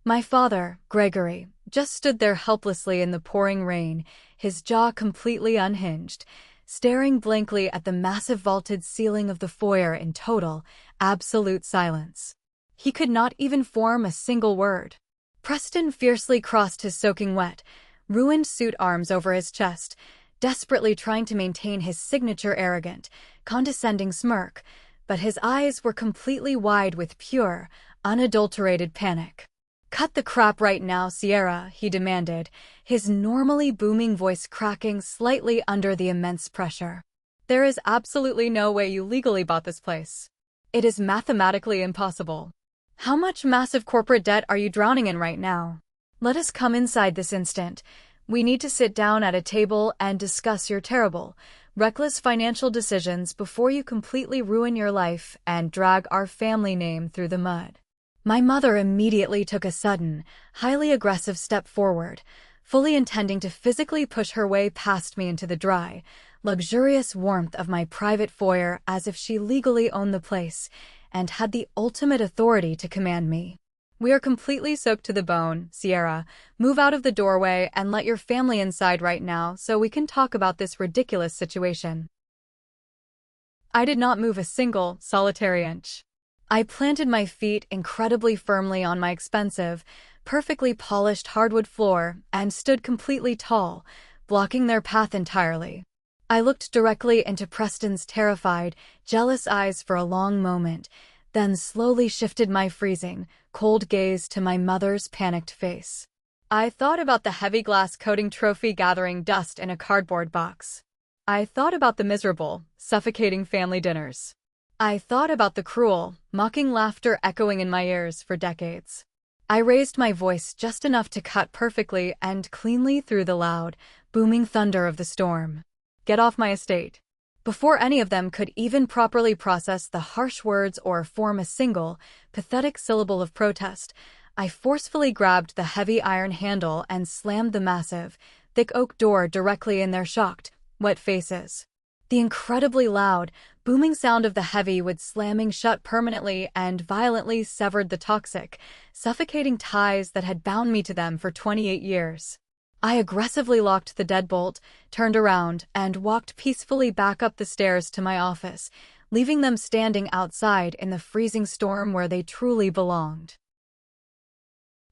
My father, Gregory, just stood there helplessly in the pouring rain, his jaw completely unhinged, staring blankly at the massive vaulted ceiling of the foyer in total, absolute silence. He could not even form a single word. Preston fiercely crossed his soaking wet, ruined suit arms over his chest, desperately trying to maintain his signature arrogant, condescending smirk, but his eyes were completely wide with pure, unadulterated panic. "Cut the crap right now, Sierra," he demanded, his normally booming voice cracking slightly under the immense pressure. "There is absolutely no way you legally bought this place. It is mathematically impossible. How much massive corporate debt are you drowning in right now? Let us come inside this instant. We need to sit down at a table and discuss your terrible, reckless financial decisions before you completely ruin your life and drag our family name through the mud." My mother immediately took a sudden, highly aggressive step forward, fully intending to physically push her way past me into the dry, luxurious warmth of my private foyer as if she legally owned the place and had the ultimate authority to command me. "We are completely soaked to the bone, Sierra. Move out of the doorway and let your family inside right now so we can talk about this ridiculous situation." I did not move a single, solitary inch. I planted my feet incredibly firmly on my expensive, perfectly polished hardwood floor and stood completely tall, blocking their path entirely. I looked directly into Preston's terrified, jealous eyes for a long moment, then slowly shifted my freezing, cold gaze to my mother's panicked face. I thought about the heavy glass coating trophy gathering dust in a cardboard box. I thought about the miserable, suffocating family dinners. I thought about the cruel, mocking laughter echoing in my ears for decades. I raised my voice just enough to cut perfectly and cleanly through the loud, booming thunder of the storm. "Get off my estate." Before any of them could even properly process the harsh words or form a single, pathetic syllable of protest, I forcefully grabbed the heavy iron handle and slammed the massive, thick oak door directly in their shocked, wet faces. The incredibly loud, booming sound of the heavy wood slamming shut permanently and violently severed the toxic, suffocating ties that had bound me to them for 28 years. I aggressively locked the deadbolt, turned around, and walked peacefully back up the stairs to my office, leaving them standing outside in the freezing storm where they truly belonged.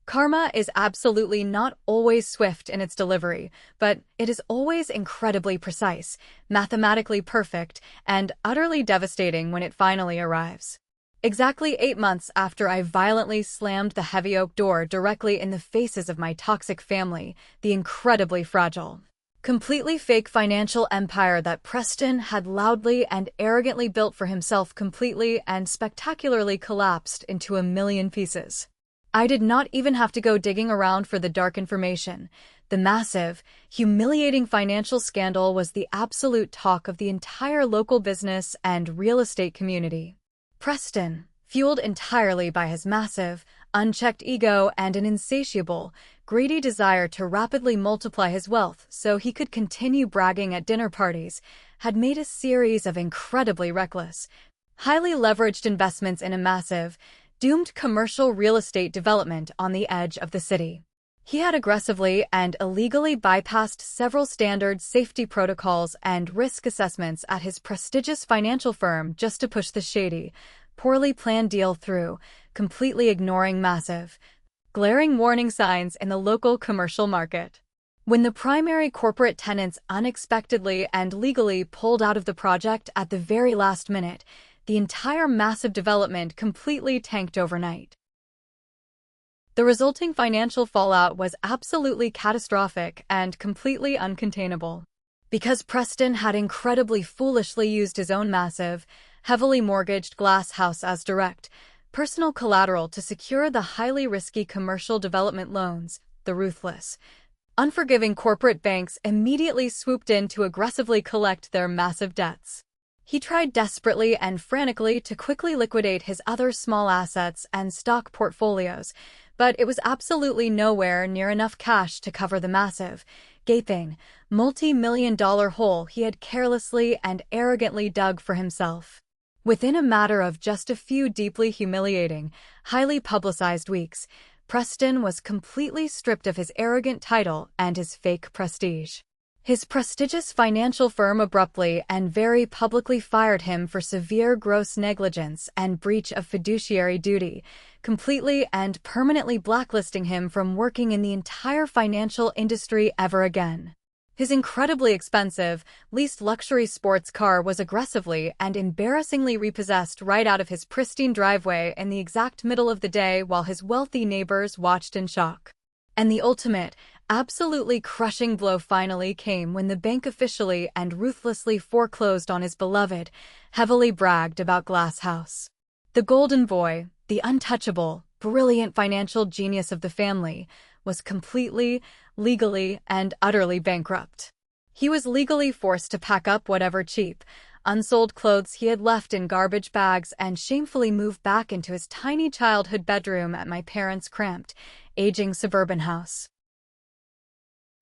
Karma is absolutely not always swift in its delivery, but it is always incredibly precise, mathematically perfect, and utterly devastating when it finally arrives. Exactly 8 months after I violently slammed the heavy oak door directly in the faces of my toxic family, the incredibly fragile, completely fake financial empire that Preston had loudly and arrogantly built for himself completely and spectacularly collapsed into a million pieces. I did not even have to go digging around for the dark information. The massive, humiliating financial scandal was the absolute talk of the entire local business and real estate community. Preston, fueled entirely by his massive, unchecked ego and an insatiable, greedy desire to rapidly multiply his wealth so he could continue bragging at dinner parties, had made a series of incredibly reckless, highly leveraged investments in a massive, doomed commercial real estate development on the edge of the city. He had aggressively and illegally bypassed several standard safety protocols and risk assessments at his prestigious financial firm just to push the shady, poorly planned deal through, completely ignoring massive, glaring warning signs in the local commercial market. When the primary corporate tenants unexpectedly and legally pulled out of the project at the very last minute, the entire massive development completely tanked overnight. The resulting financial fallout was absolutely catastrophic and completely uncontainable. Because Preston had incredibly foolishly used his own massive, heavily mortgaged glass house as direct, personal collateral to secure the highly risky commercial development loans, the ruthless, unforgiving corporate banks immediately swooped in to aggressively collect their massive debts. He tried desperately and frantically to quickly liquidate his other small assets and stock portfolios, but it was absolutely nowhere near enough cash to cover the massive, gaping, multi-million-dollar hole he had carelessly and arrogantly dug for himself. Within a matter of just a few deeply humiliating, highly publicized weeks, Preston was completely stripped of his arrogant title and his fake prestige. His prestigious financial firm abruptly and very publicly fired him for severe gross negligence and breach of fiduciary duty, completely and permanently blacklisting him from working in the entire financial industry ever again. His incredibly expensive, leased luxury sports car was aggressively and embarrassingly repossessed right out of his pristine driveway in the exact middle of the day while his wealthy neighbors watched in shock. And the ultimate, absolutely crushing blow finally came when the bank officially and ruthlessly foreclosed on his beloved, heavily bragged about glass house. The golden boy, the untouchable, brilliant financial genius of the family, was completely, legally, and utterly bankrupt. He was legally forced to pack up whatever cheap, unsold clothes he had left in garbage bags and shamefully move back into his tiny childhood bedroom at my parents' cramped, aging suburban house.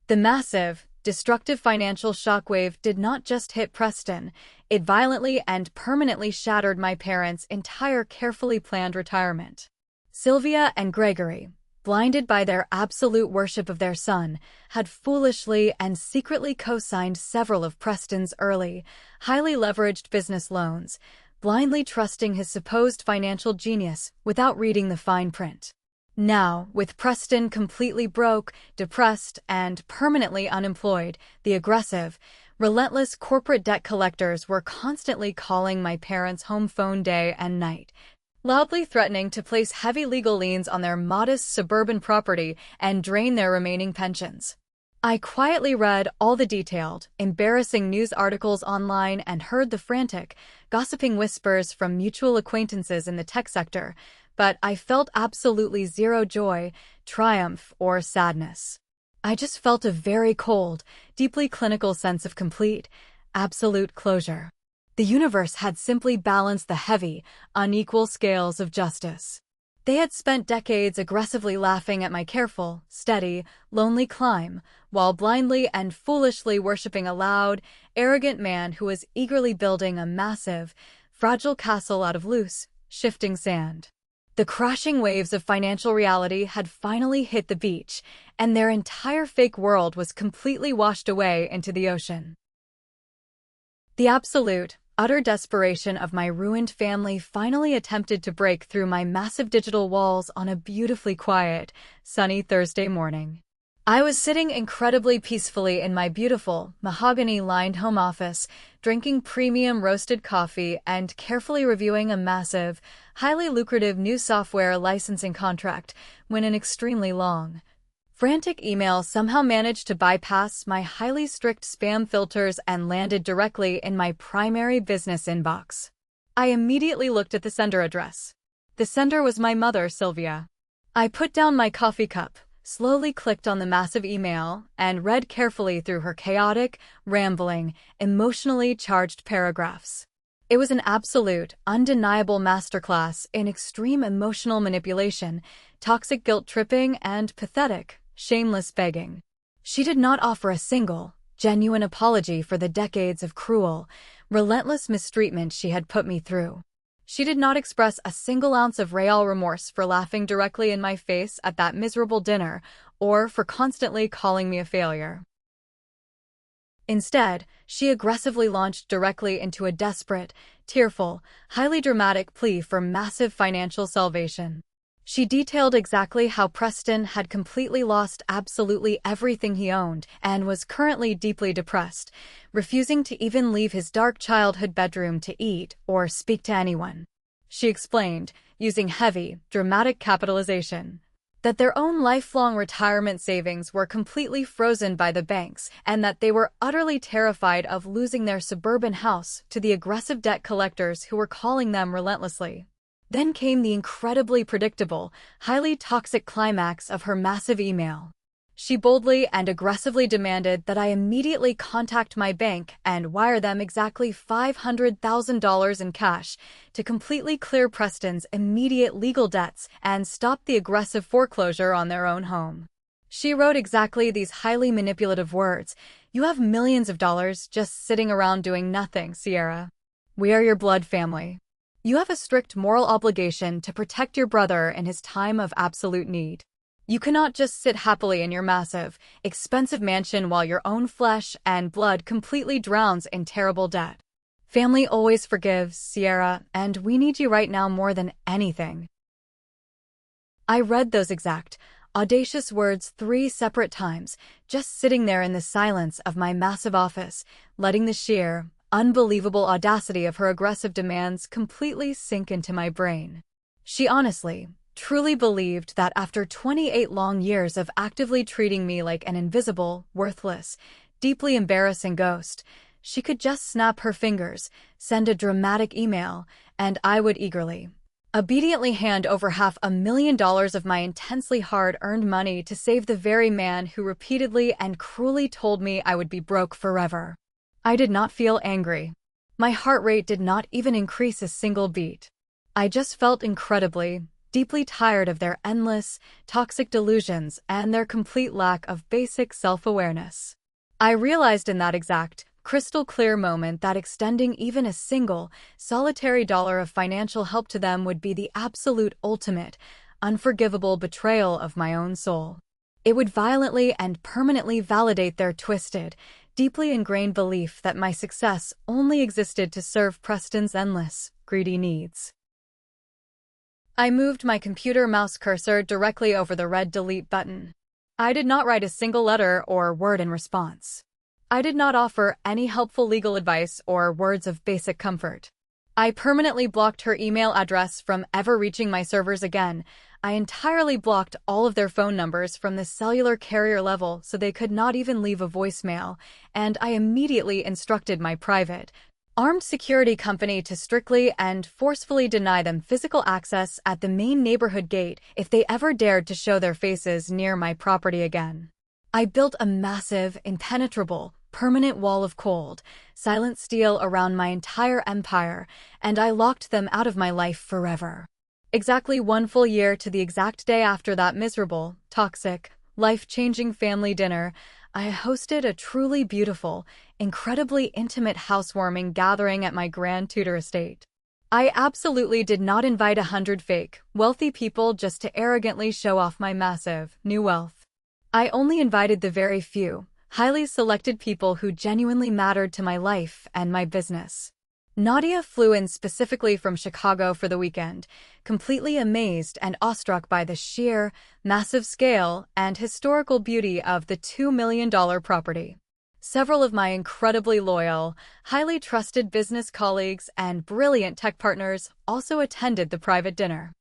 The massive, destructive financial shockwave did not just hit Preston, it violently and permanently shattered my parents' entire carefully planned retirement. Sylvia and Gregory, blinded by their absolute worship of their son, had foolishly and secretly co-signed several of Preston's early, highly leveraged business loans, blindly trusting his supposed financial genius without reading the fine print. Now, with Preston completely broke, depressed, and permanently unemployed, the aggressive, relentless corporate debt collectors were constantly calling my parents' home phone day and night, loudly threatening to place heavy legal liens on their modest suburban property and drain their remaining pensions. I quietly read all the detailed, embarrassing news articles online and heard the frantic, gossiping whispers from mutual acquaintances in the tech sector, but I felt absolutely zero joy, triumph, or sadness. I just felt a very cold, deeply clinical sense of complete, absolute closure. The universe had simply balanced the heavy, unequal scales of justice. They had spent decades aggressively laughing at my careful, steady, lonely climb, while blindly and foolishly worshipping a loud, arrogant man who was eagerly building a massive, fragile castle out of loose, shifting sand. The crashing waves of financial reality had finally hit the beach, and their entire fake world was completely washed away into the ocean. The absolute, utter desperation of my ruined family finally attempted to break through my massive digital walls on a beautifully quiet, sunny Thursday morning. I was sitting incredibly peacefully in my beautiful, mahogany-lined home office, drinking premium roasted coffee and carefully reviewing a massive, highly lucrative new software licensing contract when an extremely long, frantic email somehow managed to bypass my highly strict spam filters and landed directly in my primary business inbox. I immediately looked at the sender address. The sender was my mother, Sylvia. I put down my coffee cup, slowly clicked on the massive email, and read carefully through her chaotic, rambling, emotionally charged paragraphs. It was an absolute, undeniable masterclass in extreme emotional manipulation, toxic guilt-tripping, and pathetic, shameless begging. She did not offer a single, genuine apology for the decades of cruel, relentless mistreatment she had put me through. She did not express a single ounce of real remorse for laughing directly in my face at that miserable dinner, or for constantly calling me a failure. Instead, she aggressively launched directly into a desperate, tearful, highly dramatic plea for massive financial salvation. She detailed exactly how Preston had completely lost absolutely everything he owned and was currently deeply depressed, refusing to even leave his dark childhood bedroom to eat or speak to anyone. She explained, using heavy, dramatic capitalization, that their own lifelong retirement savings were completely frozen by the banks and that they were utterly terrified of losing their suburban house to the aggressive debt collectors who were calling them relentlessly. Then came the incredibly predictable, highly toxic climax of her massive email. She boldly and aggressively demanded that I immediately contact my bank and wire them exactly $500,000 in cash to completely clear Preston's immediate legal debts and stop the aggressive foreclosure on their own home. She wrote exactly these highly manipulative words: "You have millions of dollars just sitting around doing nothing, Sierra. We are your blood family. You have a strict moral obligation to protect your brother in his time of absolute need. You cannot just sit happily in your massive, expensive mansion while your own flesh and blood completely drowns in terrible debt. Family always forgives, Sierra, and we need you right now more than anything." I read those exact, audacious words 3 separate times, just sitting there in the silence of my massive office, letting the sheer, unbelievable audacity of her aggressive demands completely sink into my brain. She honestly, truly believed that after 28 long years of actively treating me like an invisible, worthless, deeply embarrassing ghost, she could just snap her fingers, send a dramatic email, and I would eagerly, obediently hand over $500,000 of my intensely hard-earned money to save the very man who repeatedly and cruelly told me I would be broke forever. I did not feel angry. My heart rate did not even increase a single beat. I just felt incredibly, deeply tired of their endless, toxic delusions and their complete lack of basic self-awareness. I realized in that exact, crystal-clear moment that extending even a single, solitary dollar of financial help to them would be the absolute ultimate, unforgivable betrayal of my own soul. It would violently and permanently validate their twisted, deeply ingrained belief that my success only existed to serve Preston's endless, greedy needs. I moved my computer mouse cursor directly over the red delete button. I did not write a single letter or word in response. I did not offer any helpful legal advice or words of basic comfort. I permanently blocked her email address from ever reaching my servers again. I entirely blocked all of their phone numbers from the cellular carrier level so they could not even leave a voicemail, and I immediately instructed my private, armed security company to strictly and forcefully deny them physical access at the main neighborhood gate if they ever dared to show their faces near my property again. I built a massive, impenetrable, permanent wall of cold, silent steel around my entire empire, and I locked them out of my life forever. Exactly 1 full year to the exact day after that miserable, toxic, life-changing family dinner, I hosted a truly beautiful, incredibly intimate housewarming gathering at my grand Tudor estate. I absolutely did not invite 100 fake, wealthy people just to arrogantly show off my massive, new wealth. I only invited the very few, highly selected people who genuinely mattered to my life and my business. Nadia flew in specifically from Chicago for the weekend, completely amazed and awestruck by the sheer, massive scale and historical beauty of the $2 million property. Several of my incredibly loyal, highly trusted business colleagues and brilliant tech partners also attended the private dinner.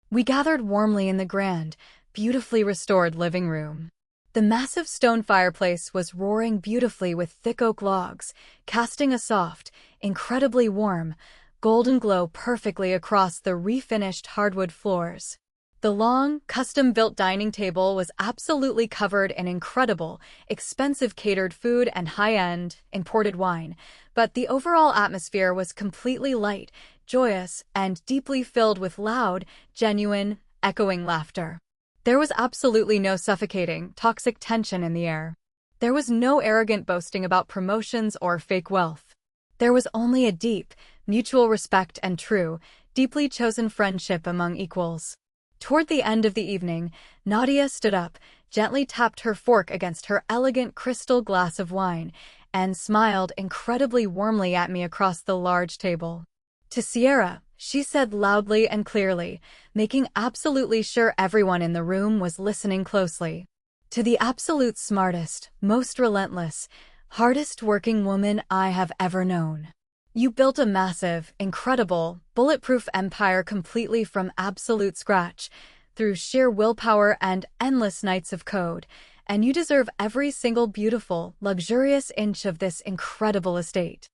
We gathered warmly in the grand, beautifully restored living room. The massive stone fireplace was roaring beautifully with thick oak logs, casting a soft, incredibly warm, golden glow perfectly across the refinished hardwood floors. The long, custom-built dining table was absolutely covered in incredible, expensive catered food and high-end, imported wine, but the overall atmosphere was completely light, joyous, and deeply filled with loud, genuine, echoing laughter. There was absolutely no suffocating, toxic tension in the air. There was no arrogant boasting about promotions or fake wealth. There was only a deep, mutual respect and true, deeply chosen friendship among equals. Toward the end of the evening, Nadia stood up, gently tapped her fork against her elegant crystal glass of wine, and smiled incredibly warmly at me across the large table. "To Sierra," she said loudly and clearly, making absolutely sure everyone in the room was listening closely. "To the absolute smartest, most relentless, hardest-working woman I have ever known. You built a massive, incredible, bulletproof empire completely from absolute scratch, through sheer willpower and endless nights of code, and you deserve every single beautiful, luxurious inch of this incredible estate."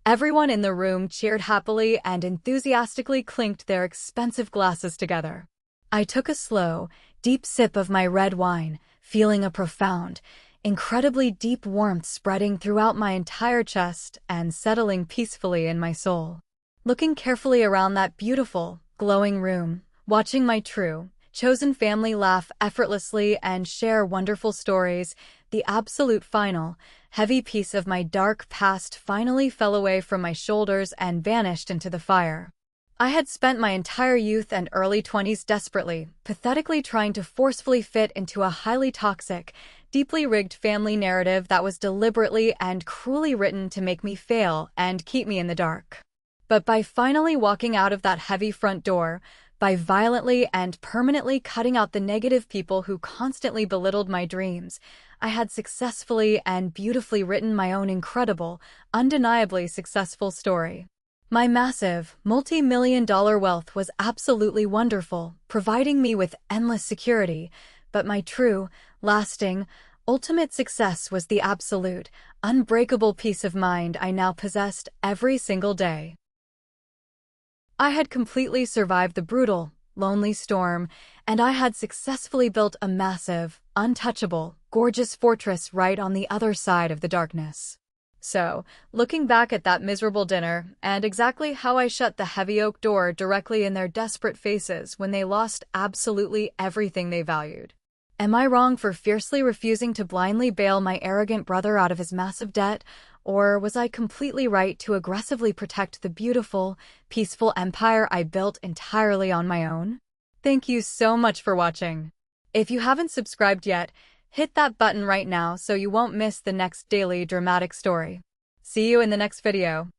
Everyone in the room cheered happily and enthusiastically clinked their expensive glasses together. I took a slow, deep sip of my red wine, feeling a profound, incredibly deep warmth spreading throughout my entire chest and settling peacefully in my soul. Looking carefully around that beautiful, glowing room, watching my true, chosen family laugh effortlessly and share wonderful stories, the absolute final, heavy piece of my dark past finally fell away from my shoulders and vanished into the fire. I had spent my entire youth and early 20s desperately, pathetically trying to forcefully fit into a highly toxic, deeply rigged family narrative that was deliberately and cruelly written to make me fail and keep me in the dark. But by finally walking out of that heavy front door, by violently and permanently cutting out the negative people who constantly belittled my dreams, I had successfully and beautifully written my own incredible, undeniably successful story. My massive, multi-million-dollar wealth was absolutely wonderful, providing me with endless security, but my true, lasting, ultimate success was the absolute, unbreakable peace of mind I now possessed every single day. I had completely survived the brutal, lonely storm, and I had successfully built a massive, untouchable, gorgeous fortress right on the other side of the darkness. So, looking back at that miserable dinner, and exactly how I shut the heavy oak door directly in their desperate faces when they lost absolutely everything they valued. Am I wrong for fiercely refusing to blindly bail my arrogant brother out of his massive debt, or was I completely right to aggressively protect the beautiful, peaceful empire I built entirely on my own? Thank you so much for watching. If you haven't subscribed yet, hit that button right now so you won't miss the next daily dramatic story. See you in the next video.